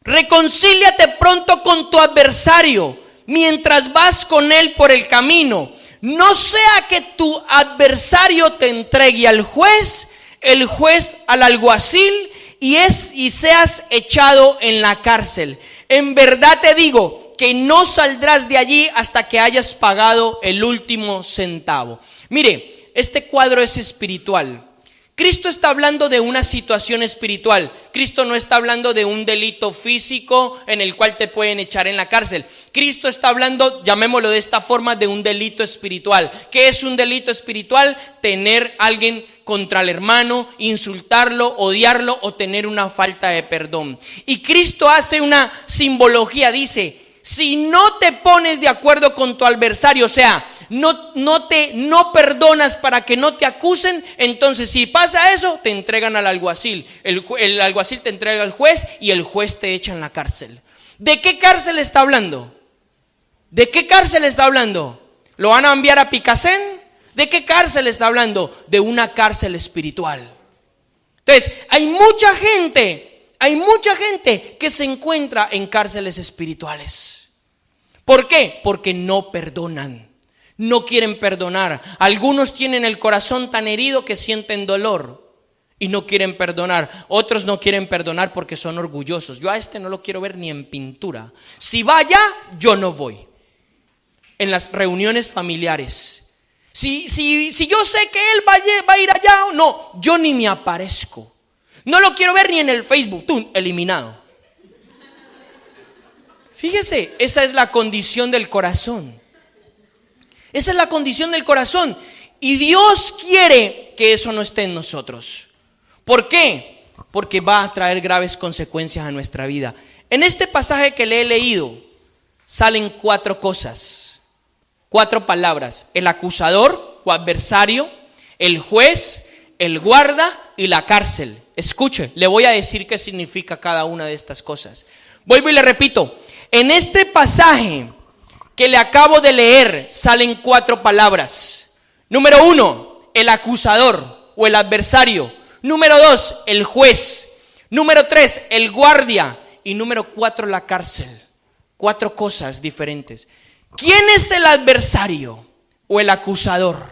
[SPEAKER 1] Reconcíliate pronto con tu adversario mientras vas con él por el camino. No sea que tu adversario te entregue al juez, el juez al alguacil y seas echado en la cárcel. En verdad te digo que no saldrás de allí hasta que hayas pagado el último centavo. Mire, este cuadro es espiritual. Cristo está hablando de una situación espiritual. Cristo no está hablando de un delito físico en el cual te pueden echar en la cárcel. Cristo está hablando, llamémoslo de esta forma, de un delito espiritual. ¿Qué es un delito espiritual? Tener a alguien contra el hermano, insultarlo, odiarlo o tener una falta de perdón. Y Cristo hace una simbología, dice, si no te pones de acuerdo con tu adversario, o sea, no perdonas para que no te acusen, entonces si pasa eso, te entregan al alguacil. El alguacil te entrega al juez y el juez te echa en la cárcel. ¿De qué cárcel está hablando? ¿De qué cárcel está hablando? ¿Lo van a enviar a Picasen? ¿De qué cárcel está hablando? De una cárcel espiritual. Entonces, hay mucha gente que se encuentra en cárceles espirituales. ¿Por qué? Porque no perdonan. No quieren perdonar. Algunos tienen el corazón tan herido que sienten dolor y no quieren perdonar. Otros no quieren perdonar porque son orgullosos. Yo a este no lo quiero ver ni en pintura. Si va allá, yo no voy. En las reuniones familiares. Si yo sé que él va a ir allá, no, yo ni me aparezco. No lo quiero ver ni en el Facebook. ¡Tum! Eliminado. Fíjese, esa es la condición del corazón. Esa es la condición del corazón. Y Dios quiere que eso no esté en nosotros. ¿Por qué? Porque va a traer graves consecuencias a nuestra vida. En este pasaje que le he leído, salen 4 cosas, 4 palabras: el acusador o adversario, el juez, el guarda y la cárcel. Escuche, le voy a decir qué significa cada una de estas cosas. Vuelvo y le repito, en este pasaje que le acabo de leer salen 4 palabras. Número 1, el acusador o el adversario. Número 2, el juez. Número 3, el guardia. Y número 4, la cárcel. 4 cosas diferentes. ¿Quién es el adversario o el acusador?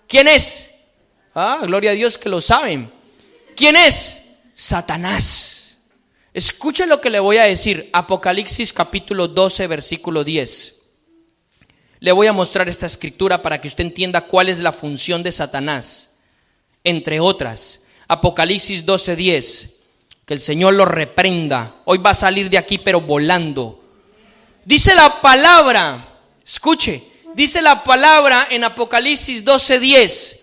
[SPEAKER 1] ¿Quién es? Gloria a Dios que lo saben. ¿Quién es? Satanás. Escuche lo que le voy a decir. Apocalipsis capítulo 12, versículo 10. Le voy a mostrar esta escritura para que usted entienda cuál es la función de Satanás. Entre otras, Apocalipsis 12, 10. Que el Señor lo reprenda. Hoy va a salir de aquí pero volando. Dice la palabra, escuche, dice la palabra en Apocalipsis 12, 10.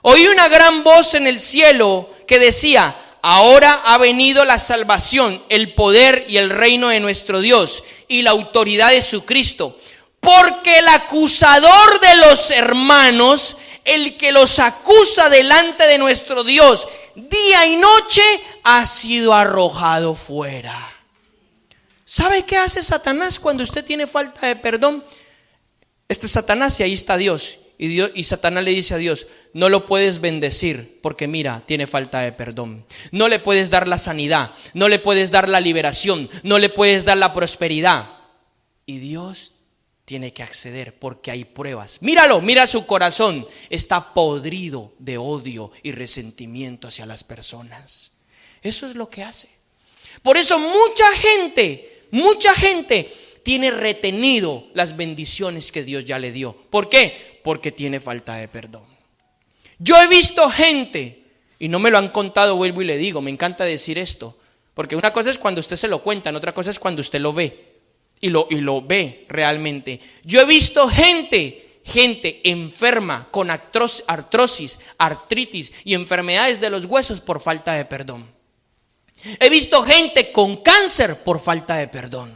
[SPEAKER 1] Oí una gran voz en el cielo que decía: ahora ha venido la salvación, el poder y el reino de nuestro Dios y la autoridad de su Cristo. Porque el acusador de los hermanos, el que los acusa delante de nuestro Dios día y noche, ha sido arrojado fuera. ¿Sabe qué hace Satanás cuando usted tiene falta de perdón? Este es Satanás y ahí está Dios. Y Satanás le dice a Dios: no lo puedes bendecir porque mira, tiene falta de perdón. No le puedes dar la sanidad, no le puedes dar la liberación, no le puedes dar la prosperidad. Y Dios tiene que acceder porque hay pruebas. Míralo, mira su corazón. Está podrido de odio y resentimiento hacia las personas. Eso es lo que hace. Por eso mucha gente tiene retenido las bendiciones que Dios ya le dio. ¿Por qué? Porque tiene falta de perdón. Yo he visto gente, y no me lo han contado, vuelvo y le digo, me encanta decir esto, porque una cosa es cuando usted se lo cuenta, otra cosa es cuando usted lo ve, y lo ve realmente. Yo he visto gente gente enferma con artrosis, artritis y enfermedades de los huesos por falta de perdón. He visto gente con cáncer por falta de perdón,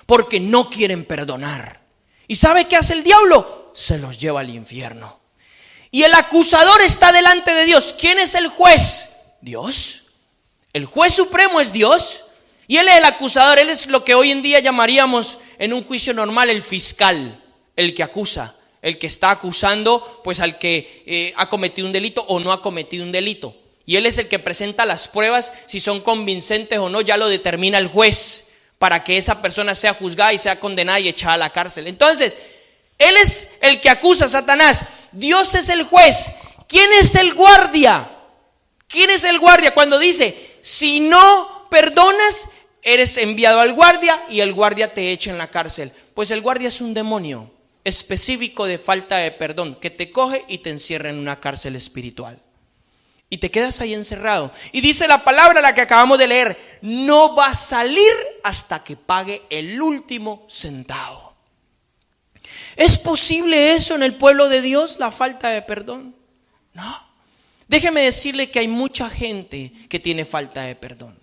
[SPEAKER 1] porque no quieren perdonar. ¿Y sabe qué hace el diablo? Se los lleva al infierno. Y el acusador está delante de Dios. ¿Quién es el juez? Dios. El juez supremo es Dios. Y Él es el acusador. Él es lo que hoy en día llamaríamos en un juicio normal el fiscal, el que acusa, el que está acusando pues al que ha cometido un delito o no ha cometido un delito. Y Él es el que presenta las pruebas, si son convincentes o no, ya lo determina el juez, para que esa persona sea juzgada y sea condenada y echada a la cárcel. Entonces, Él es el que acusa a Satanás. Dios es el juez. ¿Quién es el guardia? ¿Quién es el guardia? Cuando dice, si no perdonas, eres enviado al guardia y el guardia te echa en la cárcel. Pues el guardia es un demonio específico de falta de perdón, que te coge y te encierra en una cárcel espiritual. Y te quedas ahí encerrado. Y dice la palabra, la que acabamos de leer, no va a salir hasta que pague el último centavo. ¿Es posible eso en el pueblo de Dios, la falta de perdón? No. Déjeme decirle que hay mucha gente que tiene falta de perdón.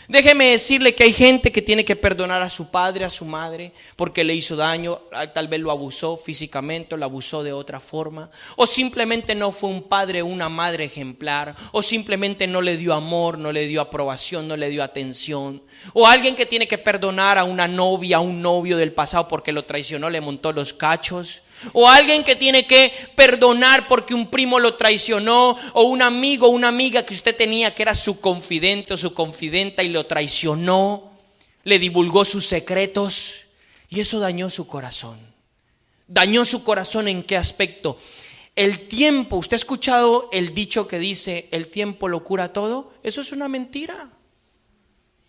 [SPEAKER 1] Déjeme decirle que hay gente que tiene que perdonar a su padre, a su madre, porque le hizo daño, tal vez lo abusó físicamente, lo abusó de otra forma, o simplemente no fue un padre o una madre ejemplar, o simplemente no le dio amor, no le dio aprobación, no le dio atención, o alguien que tiene que perdonar a una novia, a un novio del pasado porque lo traicionó, le montó los cachos. O alguien que tiene que perdonar porque un primo lo traicionó, o un amigo o una amiga que usted tenía que era su confidente o su confidenta y lo traicionó, le divulgó sus secretos y eso dañó su corazón. ¿Dañó su corazón en qué aspecto? El tiempo, ¿usted ha escuchado el dicho que dice el tiempo lo cura todo? Eso es una mentira.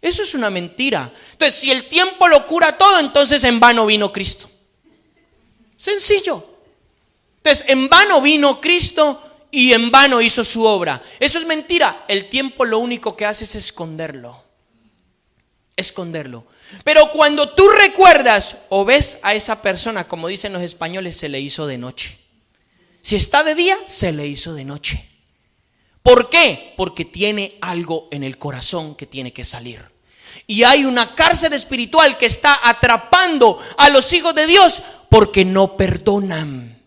[SPEAKER 1] Eso es una mentira. Entonces, si el tiempo lo cura todo, entonces en vano vino Cristo. Sencillo. Entonces, en vano vino Cristo y en vano hizo su obra. Eso es mentira. El tiempo lo único que hace es esconderlo. Esconderlo. Pero cuando tú recuerdas o ves a esa persona, como dicen los españoles, se le hizo de noche. Si está de día, se le hizo de noche. ¿Por qué? Porque tiene algo en el corazón que tiene que salir. Y hay una cárcel espiritual que está atrapando a los hijos de Dios porque no perdonan.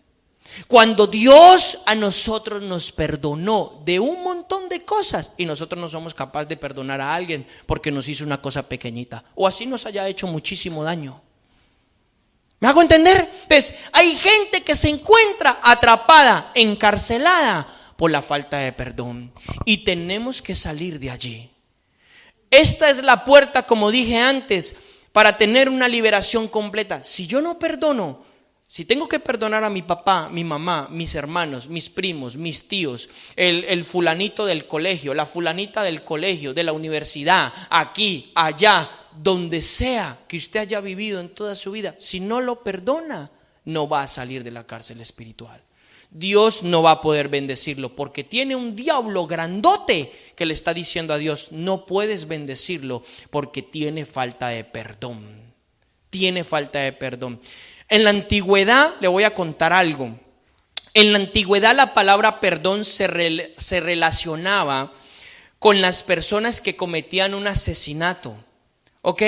[SPEAKER 1] Cuando Dios a nosotros nos perdonó de un montón de cosas y nosotros no somos capaces de perdonar a alguien porque nos hizo una cosa pequeñita o así nos haya hecho muchísimo daño. ¿Me hago entender? Entonces, hay gente que se encuentra atrapada, encarcelada por la falta de perdón y tenemos que salir de allí. Esta es la puerta, como dije antes, para tener una liberación completa. Si yo no perdono, si tengo que perdonar a mi papá, mi mamá, mis hermanos, mis primos, mis tíos, el fulanito del colegio, la fulanita del colegio, de la universidad, aquí, allá, donde sea que usted haya vivido en toda su vida, si no lo perdona, no va a salir de la cárcel espiritual. Dios no va a poder bendecirlo porque tiene un diablo grandote que le está diciendo a Dios, no puedes bendecirlo porque tiene falta de perdón. Tiene falta de perdón. En la antigüedad, le voy a contar algo. En la antigüedad la palabra perdón se relacionaba con las personas que cometían un asesinato. ¿Ok?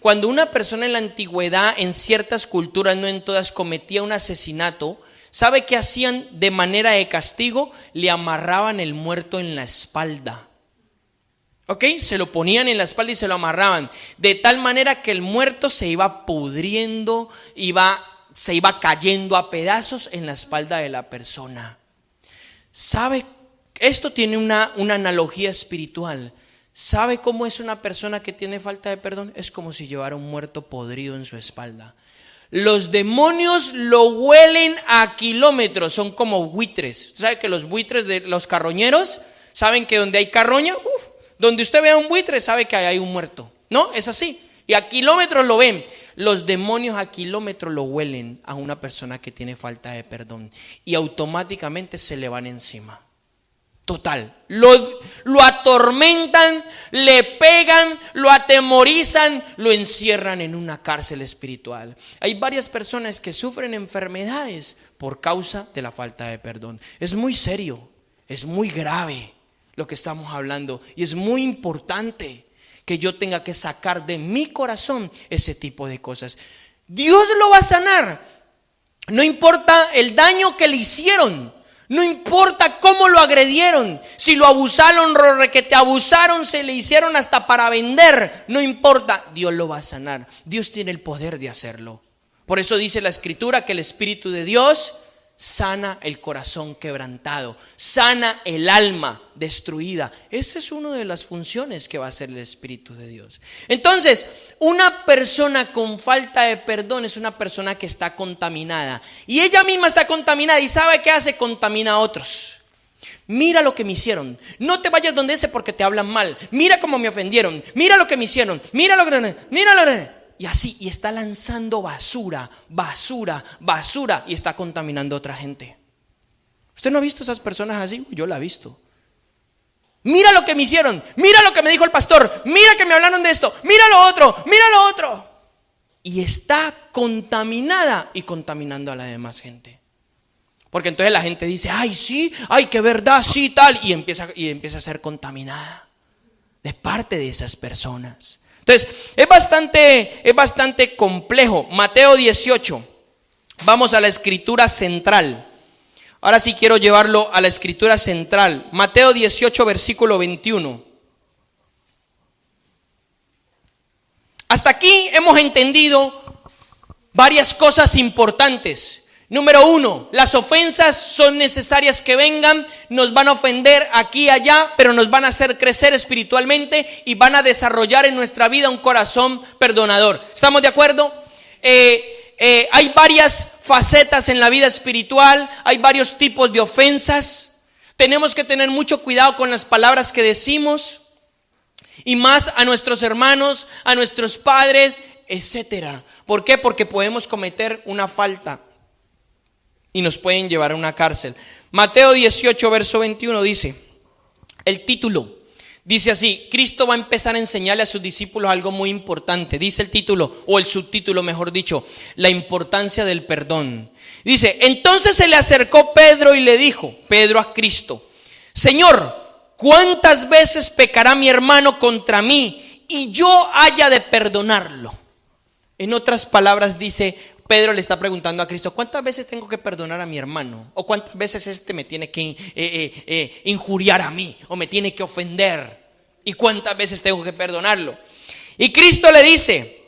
[SPEAKER 1] Cuando una persona en la antigüedad, en ciertas culturas, no en todas, cometía un asesinato, ¿sabe qué hacían de manera de castigo? Le amarraban el muerto en la espalda. ¿Ok? Se lo ponían en la espalda y se lo amarraban. De tal manera que el muerto se iba pudriendo, se iba cayendo a pedazos en la espalda de la persona. ¿Sabe? Esto tiene una analogía espiritual. ¿Sabe cómo es una persona que tiene falta de perdón? Es como si llevara un muerto podrido en su espalda. Los demonios lo huelen a kilómetros, son como buitres. ¿Sabe que los buitres de los carroñeros saben que donde hay carroña, donde usted vea un buitre sabe que hay un muerto? ¿No? Es así. Y a kilómetros lo ven. Los demonios a kilómetros lo huelen a una persona que tiene falta de perdón y automáticamente se le van encima. total. Lo atormentan, le pegan, lo atemorizan, lo encierran en una cárcel espiritual. Hay varias personas que sufren enfermedades por causa de la falta de perdón. Es muy serio, es muy grave lo que estamos hablando y es muy importante que yo tenga que sacar de mi corazón ese tipo de cosas. Dios lo va a sanar, no importa el daño que le hicieron, no importa cómo lo agredieron, si lo abusaron, que te abusaron, se le hicieron hasta para vender, no importa, Dios lo va a sanar. Dios tiene el poder de hacerlo. Por eso dice la Escritura que el Espíritu de Dios sana el corazón quebrantado, sana el alma destruida. Esa es una de las funciones que va a hacer el Espíritu de Dios. Entonces, una persona con falta de perdón es una persona que está contaminada. Y ella misma está contaminada y ¿sabe qué hace? Contamina a otros. Mira lo que me hicieron. No te vayas donde ese porque te hablan mal. Mira cómo me ofendieron. Mira lo que me hicieron. Mira lo que... Y así, y está lanzando basura y está contaminando a otra gente. ¿Usted no ha visto esas personas así? Yo la he visto. Mira lo que me hicieron, mira lo que me dijo el pastor, mira que me hablaron de esto, mira lo otro. Y está contaminada y contaminando a la demás gente. Porque entonces la gente dice, ay sí, ay qué verdad, sí tal, y empieza a ser contaminada de parte de esas personas. Entonces, es bastante complejo. Mateo 18. Vamos a la escritura central. Ahora sí quiero llevarlo a la escritura central. Mateo 18, versículo 21. Hasta aquí hemos entendido varias cosas importantes. Número 1, las ofensas son necesarias que vengan, nos van a ofender aquí y allá, pero nos van a hacer crecer espiritualmente y van a desarrollar en nuestra vida un corazón perdonador. ¿Estamos de acuerdo? Hay varias facetas en la vida espiritual, hay varios tipos de ofensas. Tenemos que tener mucho cuidado con las palabras que decimos y más a nuestros hermanos, a nuestros padres, etcétera. ¿Por qué? Porque podemos cometer una falta y nos pueden llevar a una cárcel. Mateo 18, verso 21 dice, el título dice así: Cristo va a empezar a enseñarle a sus discípulos algo muy importante. Dice el título, o el subtítulo mejor dicho, la importancia del perdón. Dice, entonces se le acercó Pedro y le dijo, Pedro a Cristo, Señor, ¿cuántas veces pecará mi hermano contra mí y yo haya de perdonarlo? En otras palabras dice, Pedro le está preguntando a Cristo, ¿cuántas veces tengo que perdonar a mi hermano? ¿O cuántas veces este me tiene que injuriar a mí? ¿O me tiene que ofender? ¿Y cuántas veces tengo que perdonarlo? Y Cristo le dice,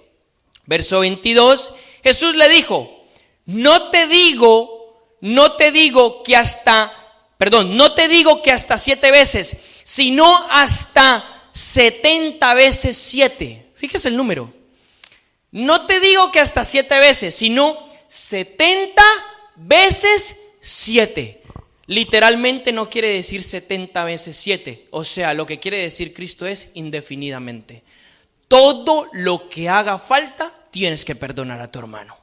[SPEAKER 1] verso 22, Jesús le dijo, no te digo que hasta 7 veces, sino hasta 70 veces 7. Fíjese el número. No te digo que hasta 7 veces, sino 70 veces 7. Literalmente no quiere decir 70 veces 7. O sea, lo que quiere decir Cristo es indefinidamente. Todo lo que haga falta, tienes que perdonar a tu hermano.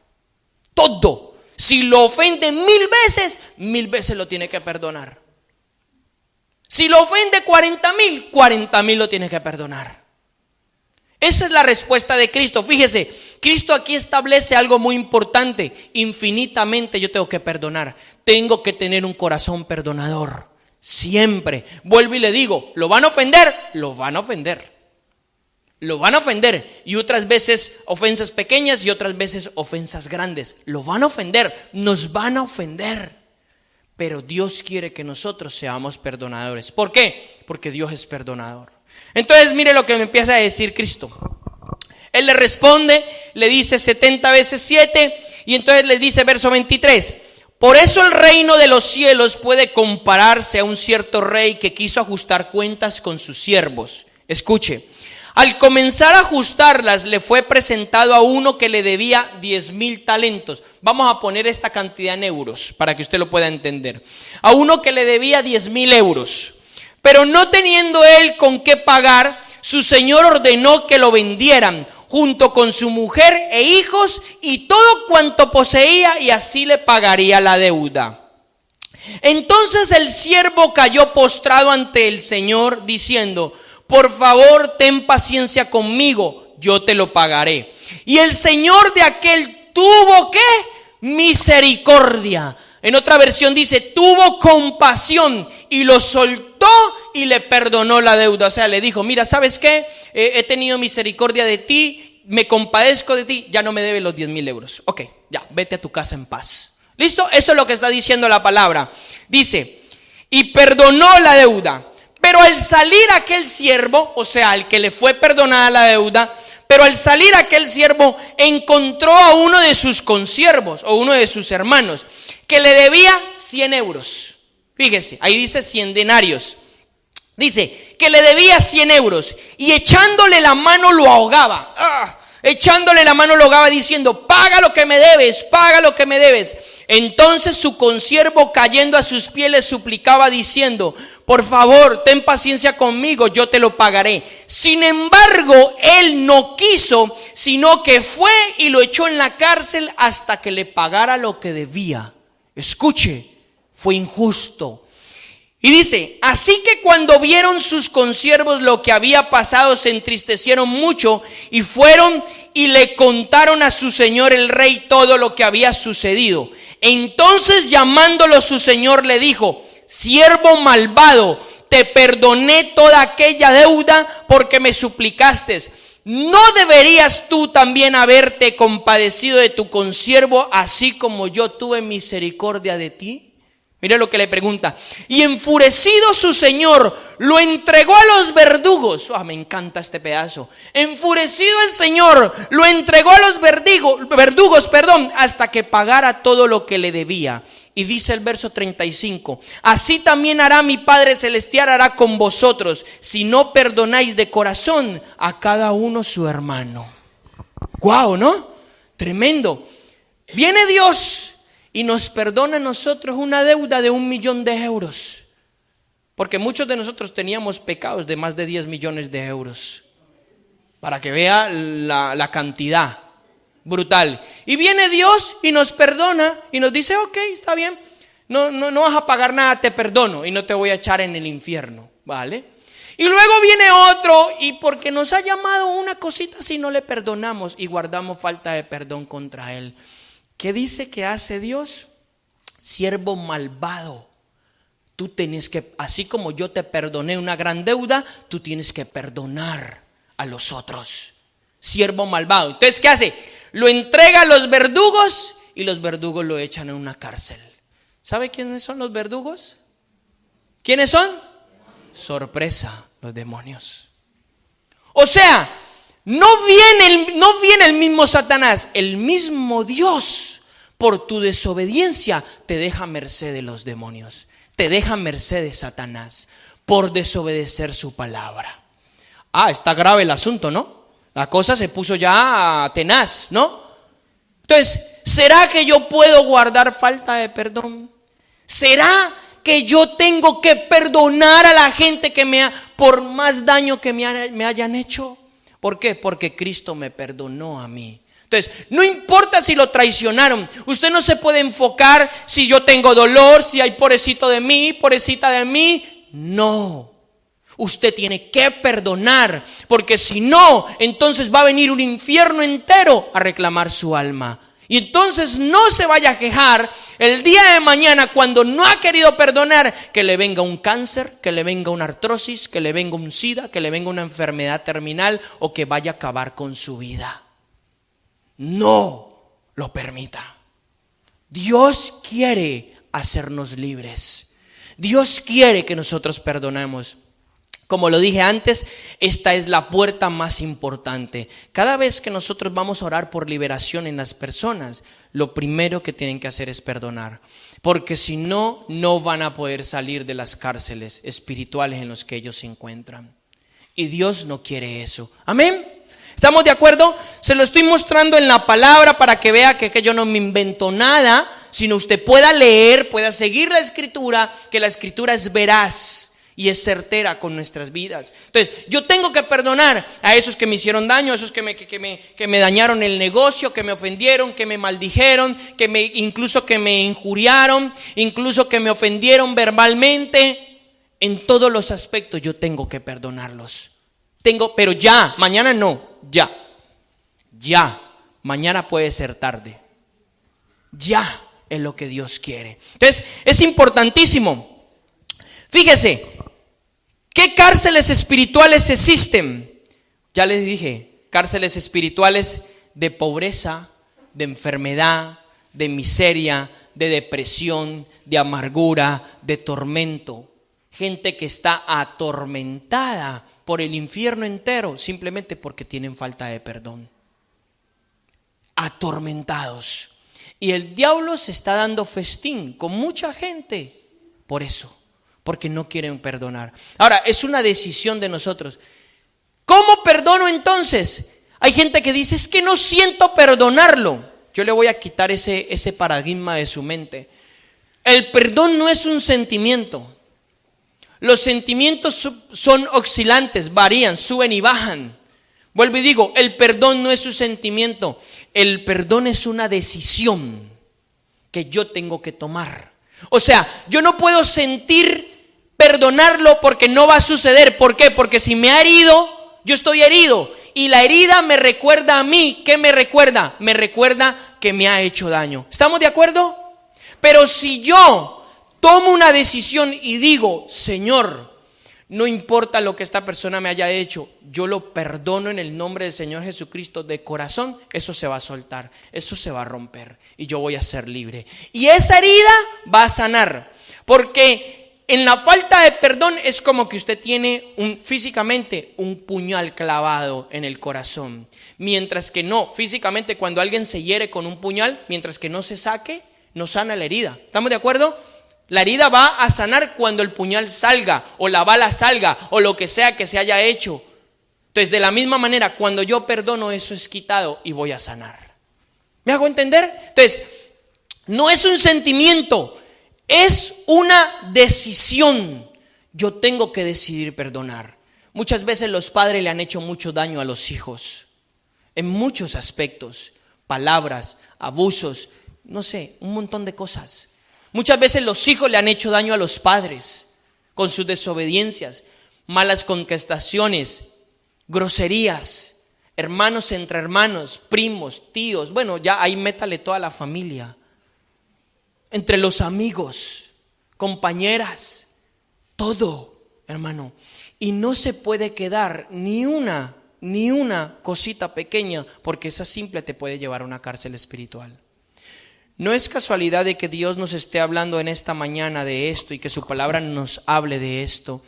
[SPEAKER 1] Todo. Si lo ofende 1000 veces lo tiene que perdonar. Si lo ofende 40,000 lo tiene que perdonar. Esa es la respuesta de Cristo. Fíjese, Cristo aquí establece algo muy importante. Infinitamente yo tengo que perdonar. Tengo que tener un corazón perdonador. Siempre. Vuelvo y le digo, ¿lo van a ofender? Lo van a ofender. Lo van a ofender. Y otras veces ofensas pequeñas y otras veces ofensas grandes. Lo van a ofender. Nos van a ofender. Pero Dios quiere que nosotros seamos perdonadores. ¿Por qué? Porque Dios es perdonador. Entonces mire lo que me empieza a decir Cristo. Él le responde, le dice 70 veces 7 y entonces le dice verso 23. Por eso el reino de los cielos puede compararse a un cierto rey que quiso ajustar cuentas con sus siervos. Escuche, al comenzar a ajustarlas le fue presentado a uno que le debía 10,000 talentos. Vamos a poner esta cantidad en euros para que usted lo pueda entender. A uno que le debía 10,000 euros. Pero no teniendo él con qué pagar, su señor ordenó que lo vendieran junto con su mujer e hijos y todo cuanto poseía, y así le pagaría la deuda. Entonces el siervo cayó postrado ante el Señor, diciendo: por favor, ten paciencia conmigo, yo te lo pagaré. Y el Señor de aquel tuvo ¿qué? Misericordia. En otra versión dice, tuvo compasión y lo soltó y le perdonó la deuda. O sea, le dijo: mira, ¿sabes qué? He tenido misericordia de ti, me compadezco de ti, ya no me debes los 10,000 euros. Ok, ya, vete a tu casa en paz. ¿Listo? Eso es lo que está diciendo la palabra. Dice, y perdonó la deuda. Pero al salir aquel siervo, o sea, al que le fue perdonada la deuda, pero al salir aquel siervo encontró a uno de sus consiervos o uno de sus hermanos que le debía 100 euros. Fíjese, ahí dice 100 denarios. Dice que le debía 100 euros y echándole la mano lo ahogaba. Echándole la mano lo ahogaba diciendo: paga lo que me debes, paga lo que me debes. Entonces su consiervo, cayendo a sus pies, le suplicaba diciendo: por favor, ten paciencia conmigo, yo te lo pagaré. Sin embargo, él no quiso, sino que fue y lo echó en la cárcel hasta que le pagara lo que debía. Escuche, fue injusto. Y dice: así que cuando vieron sus consiervos lo que había pasado, se entristecieron mucho y fueron y le contaron a su señor el rey todo lo que había sucedido. Entonces, llamándolo su señor, le dijo: siervo malvado, te perdoné toda aquella deuda porque me suplicaste. ¿No deberías tú también haberte compadecido de tu consiervo, así como yo tuve misericordia de ti? Mire lo que le pregunta. Y enfurecido su señor, lo entregó a los verdugos. Me encanta este pedazo. Enfurecido el señor, lo entregó a los verdugos, hasta que pagara todo lo que le debía. Y dice el verso 35: así también hará mi Padre Celestial, hará con vosotros, si no perdonáis de corazón a cada uno su hermano. Guau, ¿no? Tremendo. Viene Dios y nos perdona a nosotros una deuda de 1,000,000 de euros. Porque muchos de nosotros teníamos pecados de más de 10 millones de euros. Para que vea la cantidad brutal. Y viene Dios y nos perdona y nos dice: ok, está bien, no vas a pagar nada, te perdono y no te voy a echar en el infierno, ¿vale? Y luego viene otro y porque nos ha llamado una cosita, si no le perdonamos y guardamos falta de perdón contra él. ¿Qué dice que hace Dios? Siervo malvado, tú tienes que, así como yo te perdoné una gran deuda, tú tienes que perdonar a los otros. Siervo malvado. Entonces, ¿qué hace? Lo entrega a los verdugos y los verdugos lo echan en una cárcel. ¿Sabe quiénes son los verdugos? ¿Quiénes son? Sorpresa, los demonios. O sea, no viene el mismo Satanás, el mismo Dios, por tu desobediencia te deja a merced de los demonios, te deja a merced de Satanás por desobedecer su palabra. Está grave el asunto, ¿no? La cosa se puso ya tenaz, ¿no? Entonces, ¿será que yo puedo guardar falta de perdón? ¿Será que yo tengo que perdonar a la gente que por más daño que me hayan hecho? ¿Por qué? Porque Cristo me perdonó a mí. Entonces, no importa si lo traicionaron. Usted no se puede enfocar si yo tengo dolor, si hay pobrecito de mí, pobrecita de mí. No. Usted tiene que perdonar, porque si no, entonces va a venir un infierno entero a reclamar su alma. Y entonces no se vaya a quejar el día de mañana cuando no ha querido perdonar, que le venga un cáncer, que le venga una artrosis, que le venga un SIDA, que le venga una enfermedad terminal o que vaya a acabar con su vida. No lo permita. Dios quiere hacernos libres. Dios quiere que nosotros perdonemos. Como lo dije antes, esta es la puerta más importante. Cada vez que nosotros vamos a orar por liberación en las personas, lo primero que tienen que hacer es perdonar. Porque si no, no van a poder salir de las cárceles espirituales en las que ellos se encuentran. Y Dios no quiere eso. ¿Amén? ¿Estamos de acuerdo? Se lo estoy mostrando en la palabra para que vea que yo no me invento nada, sino usted pueda leer, pueda seguir la escritura, que la escritura es veraz. y es certera con nuestras vidas. Entonces, yo tengo que perdonar a esos que me hicieron daño, a esos que me dañaron el negocio, que me ofendieron, que me maldijeron, incluso que me injuriaron, incluso que me ofendieron verbalmente. En todos los aspectos yo tengo que perdonarlos. Pero ya, mañana no, ya, mañana puede ser tarde. Ya es lo que Dios quiere. Entonces, es importantísimo. Fíjese, ¿qué cárceles espirituales existen? Ya les dije, cárceles espirituales de pobreza, de enfermedad, de miseria, de depresión, de amargura, de tormento. Gente que está atormentada por el infierno entero simplemente porque tienen falta de perdón. Atormentados. Y el diablo se está dando festín con mucha gente por eso, porque no quieren perdonar. Ahora, es una decisión de nosotros. ¿Cómo perdono entonces? Hay gente que dice, es que no siento perdonarlo. Yo le voy a quitar ese paradigma de su mente. El perdón no es un sentimiento. Los sentimientos son oscilantes, varían, suben y bajan. Vuelvo y digo, el perdón no es un sentimiento. El perdón es una decisión que yo tengo que tomar. O sea, yo no puedo sentir perdonarlo porque no va a suceder. ¿Por qué? Porque si me ha herido, yo estoy herido. Y la herida me recuerda a mí. ¿Qué me recuerda? Me recuerda que me ha hecho daño. ¿Estamos de acuerdo? Pero si yo tomo una decisión y digo, Señor, no importa lo que esta persona me haya hecho, yo lo perdono en el nombre del Señor Jesucristo de corazón, eso se va a soltar, eso se va a romper y yo voy a ser libre. Y esa herida va a sanar, porque en la falta de perdón es como que usted tiene físicamente un puñal clavado en el corazón. Mientras que no, físicamente cuando alguien se hiere con un puñal, mientras que no se saque, no sana la herida. ¿Estamos de acuerdo? La herida va a sanar cuando el puñal salga o la bala salga o lo que sea que se haya hecho. Entonces, de la misma manera, cuando yo perdono, eso es quitado y voy a sanar. ¿Me hago entender? Entonces, no es un sentimiento, es una decisión. Yo tengo que decidir perdonar. Muchas veces los padres le han hecho mucho daño a los hijos, en muchos aspectos, palabras, abusos, no sé, un montón de cosas. Muchas veces los hijos le han hecho daño a los padres con sus desobediencias, malas contestaciones, groserías, hermanos entre hermanos, primos, tíos, bueno, ya ahí métale toda la familia, entre los amigos, compañeras, todo, hermano. Y no se puede quedar ni una cosita pequeña, porque esa simple te puede llevar a una cárcel espiritual. No es casualidad de que Dios nos esté hablando en esta mañana de esto y que su palabra nos hable de esto.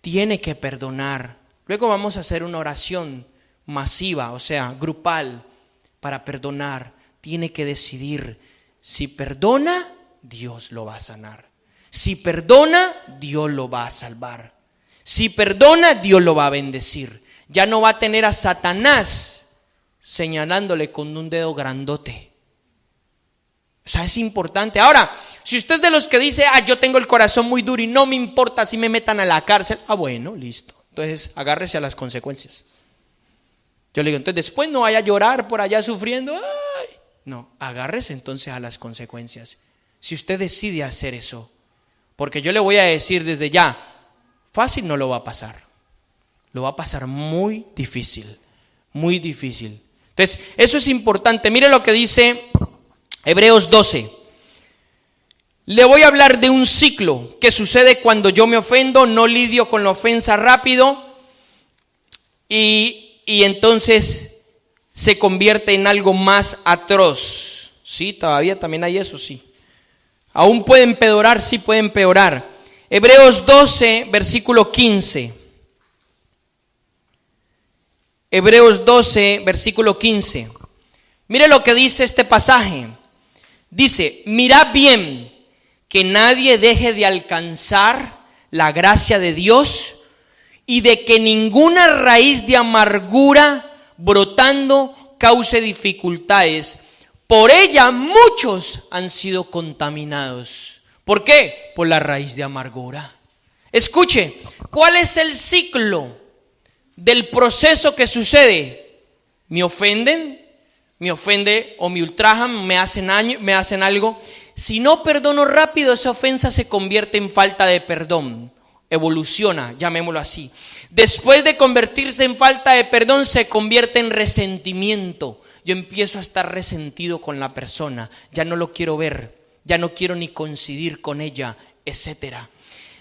[SPEAKER 1] Tiene que perdonar. Luego vamos a hacer una oración masiva, o sea, grupal, para perdonar. Tiene que decidir. Si perdona, Dios lo va a sanar. Si perdona, Dios lo va a salvar. Si perdona, Dios lo va a bendecir. Ya no va a tener a Satanás señalándole con un dedo grandote. O sea, es importante. Ahora, si usted es de los que dice, yo tengo el corazón muy duro y no me importa si me metan a la cárcel, bueno, listo. Entonces, agárrese a las consecuencias. Yo le digo, entonces después no vaya a llorar por allá sufriendo. Ay. No, agárrese entonces a las consecuencias. Si usted decide hacer eso, porque yo le voy a decir desde ya, fácil no lo va a pasar. Lo va a pasar muy difícil, muy difícil. Entonces, eso es importante. Mire lo que dice Hebreos 12. Le voy a hablar de un ciclo que sucede cuando yo me ofendo, no lidio con la ofensa rápido y entonces se convierte en algo más atroz. Sí, todavía también hay eso, sí. Aún puede empeorar, sí puede empeorar. Hebreos 12, versículo 15. Hebreos 12, versículo 15. Mire lo que dice este pasaje. Dice, mirad bien que nadie deje de alcanzar la gracia de Dios y de que ninguna raíz de amargura brotando cause dificultades. Por ella muchos han sido contaminados. ¿Por qué? Por la raíz de amargura. Escuche, ¿cuál es el ciclo del proceso que sucede? Me ofende o me ultrajan, me hacen algo. Si no perdono rápido, esa ofensa se convierte en falta de perdón. Evoluciona, llamémoslo así. Después de convertirse en falta de perdón, se convierte en resentimiento. Yo empiezo a estar resentido con la persona, ya no lo quiero ver, ya no quiero ni coincidir con ella, etc.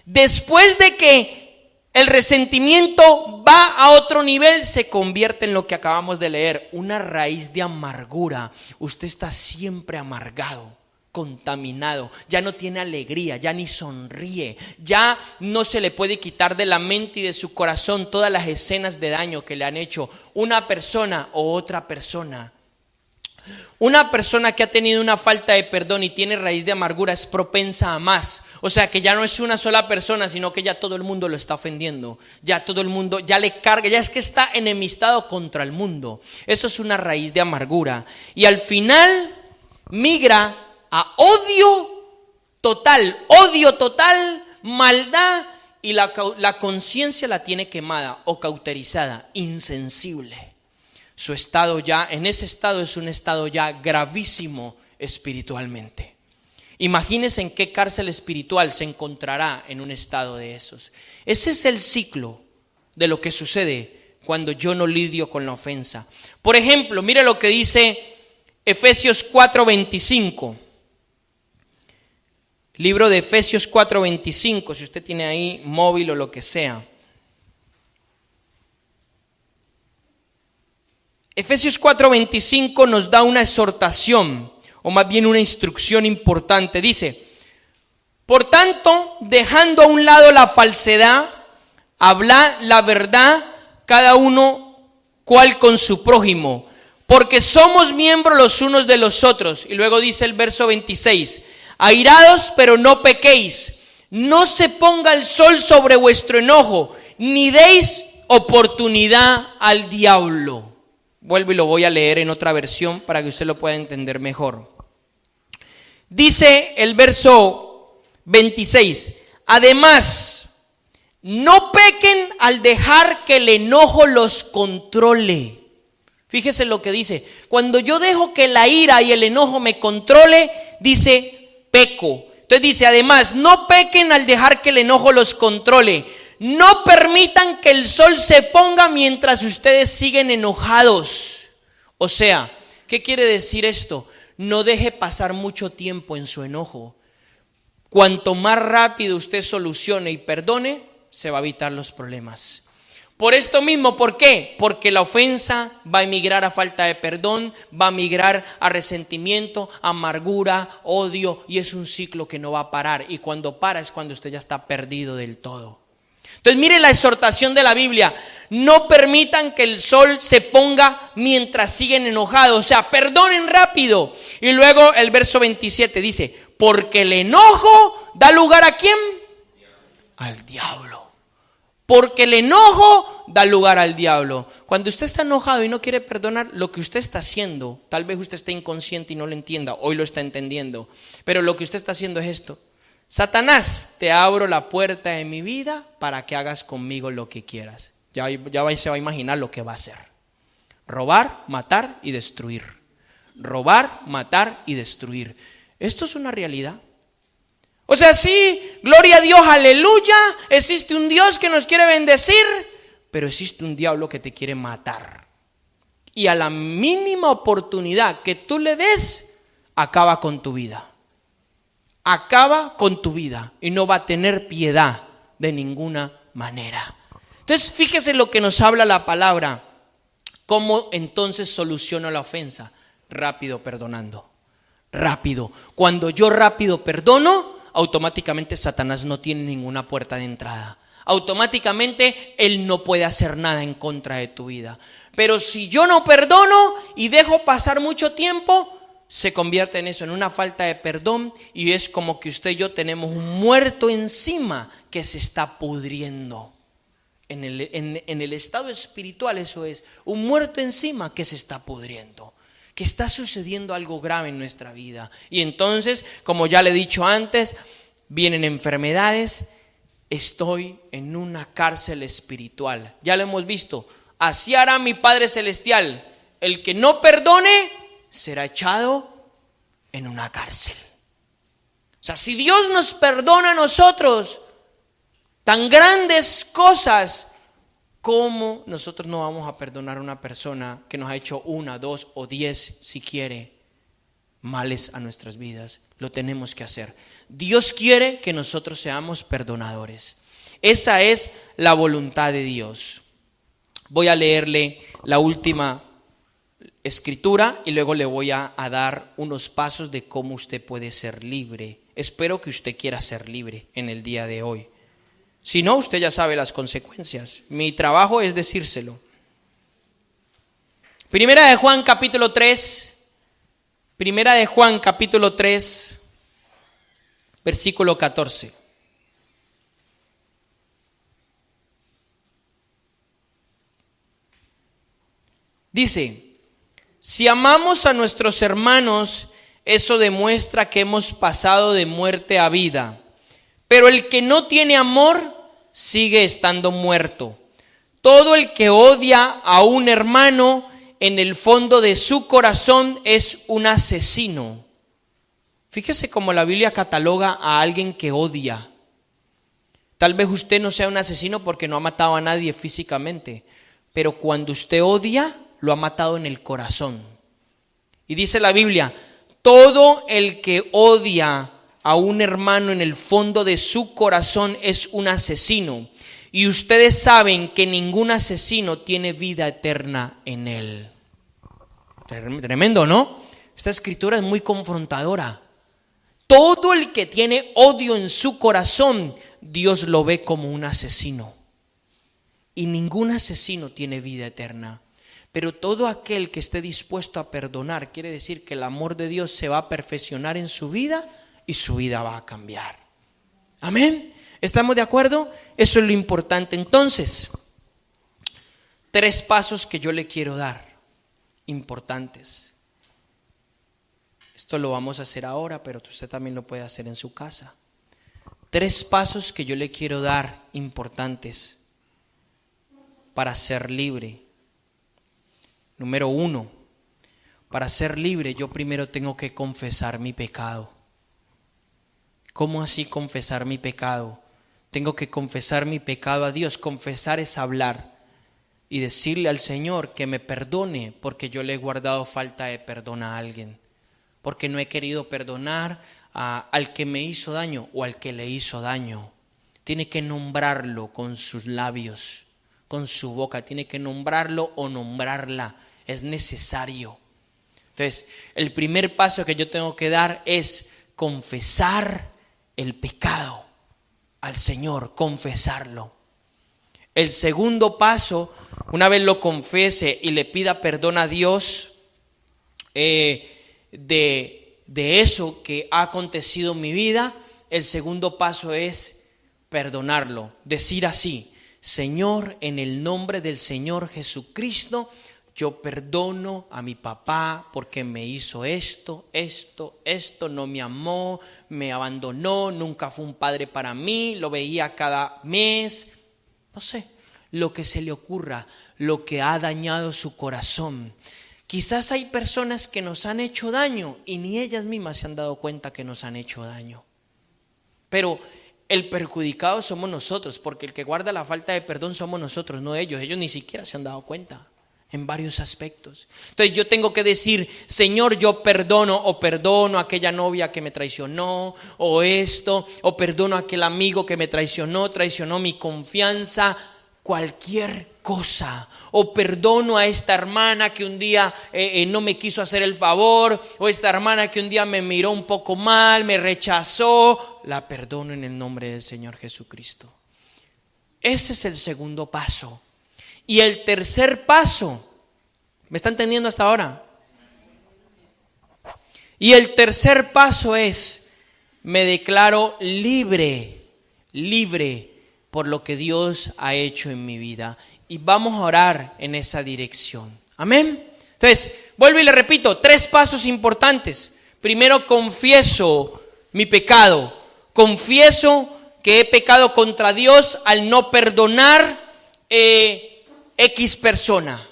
[SPEAKER 1] Después de que el resentimiento va a otro nivel, se convierte en lo que acabamos de leer, una raíz de amargura. Usted está siempre amargado, contaminado, ya no tiene alegría, ya ni sonríe, ya no se le puede quitar de la mente y de su corazón todas las escenas de daño que le han hecho una persona o otra persona. Una persona que ha tenido una falta de perdón y tiene raíz de amargura es propensa a más. O sea que ya no es una sola persona, sino que ya todo el mundo lo está ofendiendo. Ya todo el mundo ya le carga, ya es que está enemistado contra el mundo. Eso es una raíz de amargura. Y al final migra a odio total, maldad, y la conciencia la tiene quemada o cauterizada, insensible. Su estado ya, en ese estado es un estado ya gravísimo espiritualmente. Imagínese en qué cárcel espiritual se encontrará en un estado de esos. Ese es el ciclo de lo que sucede cuando yo no lidio con la ofensa. Por ejemplo, mire lo que dice Efesios 4:25. Libro de Efesios 4:25, si usted tiene ahí móvil o lo que sea. Efesios 4:25 nos da una exhortación, o más bien una instrucción importante. Dice: por tanto, dejando a un lado la falsedad, hablad la verdad, cada uno cual con su prójimo, porque somos miembros los unos de los otros. Y luego dice el verso 26: airados, pero no pequéis, no se ponga el sol sobre vuestro enojo, ni deis oportunidad al diablo. Vuelvo y lo voy a leer en otra versión para que usted lo pueda entender mejor. Dice el verso 26: además, no pequen al dejar que el enojo los controle. Fíjese lo que dice: cuando yo dejo que la ira y el enojo me controle, dice, peco. Entonces dice, además, no pequen al dejar que el enojo los controle. No permitan que el sol se ponga mientras ustedes siguen enojados. O sea, ¿qué quiere decir esto? No deje pasar mucho tiempo en su enojo. Cuanto más rápido usted solucione y perdone, se va a evitar los problemas. Por esto mismo, ¿por qué? Porque la ofensa va a migrar a falta de perdón, va a migrar a resentimiento, amargura, odio, y es un ciclo que no va a parar. Y cuando para es cuando usted ya está perdido del todo. Entonces mire la exhortación de la Biblia: no permitan que el sol se ponga mientras siguen enojados, o sea, perdonen rápido. Y luego el verso 27 dice: porque el enojo da lugar ¿a quién? Al diablo. Porque el enojo da lugar al diablo. Cuando usted está enojado y no quiere perdonar, lo que usted está haciendo, tal vez usted esté inconsciente y no lo entienda, hoy lo está entendiendo, pero lo que usted está haciendo es esto: Satanás, te abro la puerta de mi vida para que hagas conmigo lo que quieras. Ya se va a imaginar lo que va a hacer: robar, matar y destruir. Robar, matar y destruir. Esto es una realidad. O sea, sí, gloria a Dios, aleluya, existe un Dios que nos quiere bendecir, pero existe un diablo que te quiere matar. Y a la mínima oportunidad que tú le des, acaba con tu vida. Acaba con tu vida y no va a tener piedad de ninguna manera. Entonces, fíjese lo que nos habla la palabra. ¿Cómo entonces soluciono la ofensa? Rápido perdonando. Rápido. Cuando yo rápido perdono, automáticamente Satanás no tiene ninguna puerta de entrada. Automáticamente él no puede hacer nada en contra de tu vida. Pero si yo no perdono y dejo pasar mucho tiempo, se convierte en eso, en una falta de perdón, y es como que usted y yo tenemos un muerto encima que se está pudriendo. En el estado espiritual eso es, un muerto encima que se está pudriendo, que está sucediendo algo grave en nuestra vida. Y entonces, como ya le he dicho antes, vienen enfermedades, estoy en una cárcel espiritual. Ya lo hemos visto. Así hará mi Padre Celestial. El que no perdone será echado en una cárcel. O sea, si Dios nos perdona a nosotros tan grandes cosas, ¿cómo nosotros no vamos a perdonar a una persona que nos ha hecho 1, 2 o 10, si quiere, males a nuestras vidas? Lo tenemos que hacer. Dios quiere que nosotros seamos perdonadores. Esa es la voluntad de Dios. Voy a leerle la última escritura y luego le voy a dar unos pasos de cómo usted puede ser libre. Espero que usted quiera ser libre en el día de hoy. Si no, usted ya sabe las consecuencias. Mi trabajo es decírselo. Primera de Juan capítulo 3, versículo 14. Dice: si amamos a nuestros hermanos, eso demuestra que hemos pasado de muerte a vida. Pero el que no tiene amor sigue estando muerto. Todo el que odia a un hermano, en el fondo de su corazón es un asesino. Fíjese cómo la Biblia cataloga a alguien que odia. Tal vez usted no sea un asesino porque no ha matado a nadie físicamente, pero cuando usted odia, lo ha matado en el corazón. Y dice la Biblia: todo el que odia a un hermano en el fondo de su corazón es un asesino. Y ustedes saben que ningún asesino tiene vida eterna en él. Tremendo, ¿no? Esta escritura es muy confrontadora. Todo el que tiene odio en su corazón, Dios lo ve como un asesino. Y ningún asesino tiene vida eterna. Pero todo aquel que esté dispuesto a perdonar, quiere decir que el amor de Dios se va a perfeccionar en su vida y su vida va a cambiar. Amén. ¿Estamos de acuerdo? Eso es lo importante. Entonces, 3 pasos que yo le quiero dar, importantes. Esto lo vamos a hacer ahora, pero usted también lo puede hacer en su casa. 3 pasos que yo le quiero dar, importantes, para ser libre. Número 1, para ser libre yo primero tengo que confesar mi pecado. ¿Cómo así confesar mi pecado? Tengo que confesar mi pecado a Dios. Confesar es hablar y decirle al Señor que me perdone porque yo le he guardado falta de perdón a alguien, porque no he querido perdonar al que me hizo daño o al que le hizo daño. Tiene que nombrarlo con sus labios, con su boca, tiene que nombrarlo o nombrarla, es necesario. Entonces, el primer paso que yo tengo que dar es confesar el pecado al Señor, confesarlo. El segundo paso, una vez lo confese y le pida perdón a Dios de eso que ha acontecido en mi vida, el segundo paso es perdonarlo, decir así: Señor, en el nombre del Señor Jesucristo, yo perdono a mi papá porque me hizo esto, no me amó, me abandonó, nunca fue un padre para mí, lo veía cada mes, no sé, lo que se le ocurra, lo que ha dañado su corazón. Quizás hay personas que nos han hecho daño y ni ellas mismas se han dado cuenta que nos han hecho daño. Pero el perjudicado somos nosotros, porque el que guarda la falta de perdón somos nosotros, no ellos. Ellos ni siquiera se han dado cuenta en varios aspectos. Entonces yo tengo que decir: Señor, yo perdono, o perdono a aquella novia que me traicionó, o esto, o perdono a aquel amigo que me traicionó mi confianza, cualquier cosa, o perdono a esta hermana que un día no me quiso hacer el favor, o esta hermana que un día me miró un poco mal, me rechazó, la perdono en el nombre del Señor Jesucristo. Ese es el segundo paso. Y el tercer paso, ¿me está entendiendo hasta ahora? Y el tercer paso es: me declaro libre por lo que Dios ha hecho en mi vida. Y vamos a orar en esa dirección. Amén. Entonces, vuelvo y le repito, 3 pasos importantes. Primero, confieso mi pecado. Confieso que he pecado contra Dios al no perdonar X persona.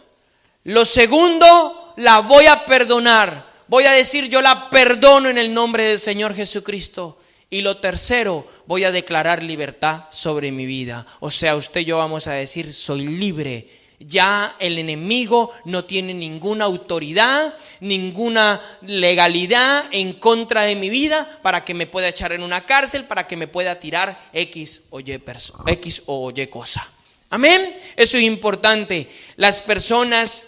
[SPEAKER 1] Lo segundo, la voy a perdonar. Voy a decir, yo la perdono en el nombre del Señor Jesucristo. Y lo tercero, voy a declarar libertad sobre mi vida. O sea, usted y yo vamos a decir, soy libre. Ya el enemigo no tiene ninguna autoridad, ninguna legalidad en contra de mi vida para que me pueda echar en una cárcel, para que me pueda tirar X o Y cosa. Amén. Eso es importante. Las personas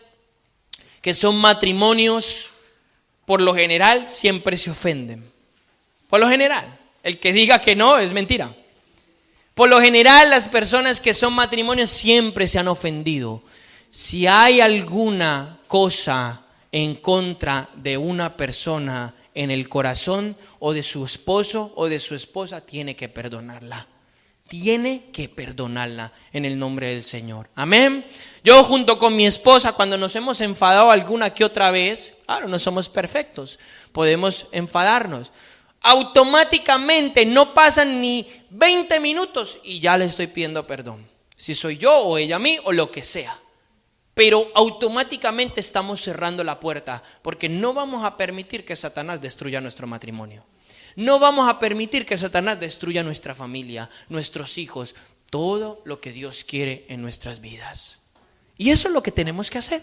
[SPEAKER 1] que son matrimonios, por lo general, siempre se ofenden. Por lo general. El que diga que no es mentira. Por lo general, las personas que son matrimonios siempre se han ofendido. Si hay alguna cosa en contra de una persona en el corazón, o de su esposo o de su esposa, tiene que perdonarla. Tiene que perdonarla en el nombre del Señor. Amén. Yo junto con mi esposa, cuando nos hemos enfadado alguna que otra vez, claro, no somos perfectos, podemos enfadarnos. Automáticamente no pasan ni 20 minutos y ya le estoy pidiendo perdón. Si soy yo o ella a mí o lo que sea. Pero automáticamente estamos cerrando la puerta porque no vamos a permitir que Satanás destruya nuestro matrimonio. No vamos a permitir que Satanás destruya nuestra familia, nuestros hijos, todo lo que Dios quiere en nuestras vidas. Y eso es lo que tenemos que hacer.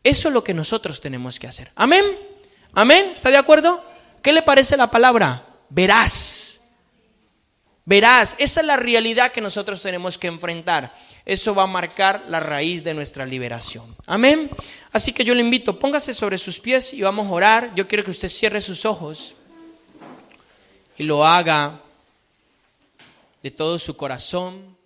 [SPEAKER 1] Eso es lo que nosotros tenemos que hacer. Amén. Amén. ¿Está de acuerdo? ¿Qué le parece la palabra? Verás. Verás. Esa es la realidad que nosotros tenemos que enfrentar. Eso va a marcar la raíz de nuestra liberación. Amén. Así que yo le invito, póngase sobre sus pies y vamos a orar. Yo quiero que usted cierre sus ojos y lo haga de todo su corazón.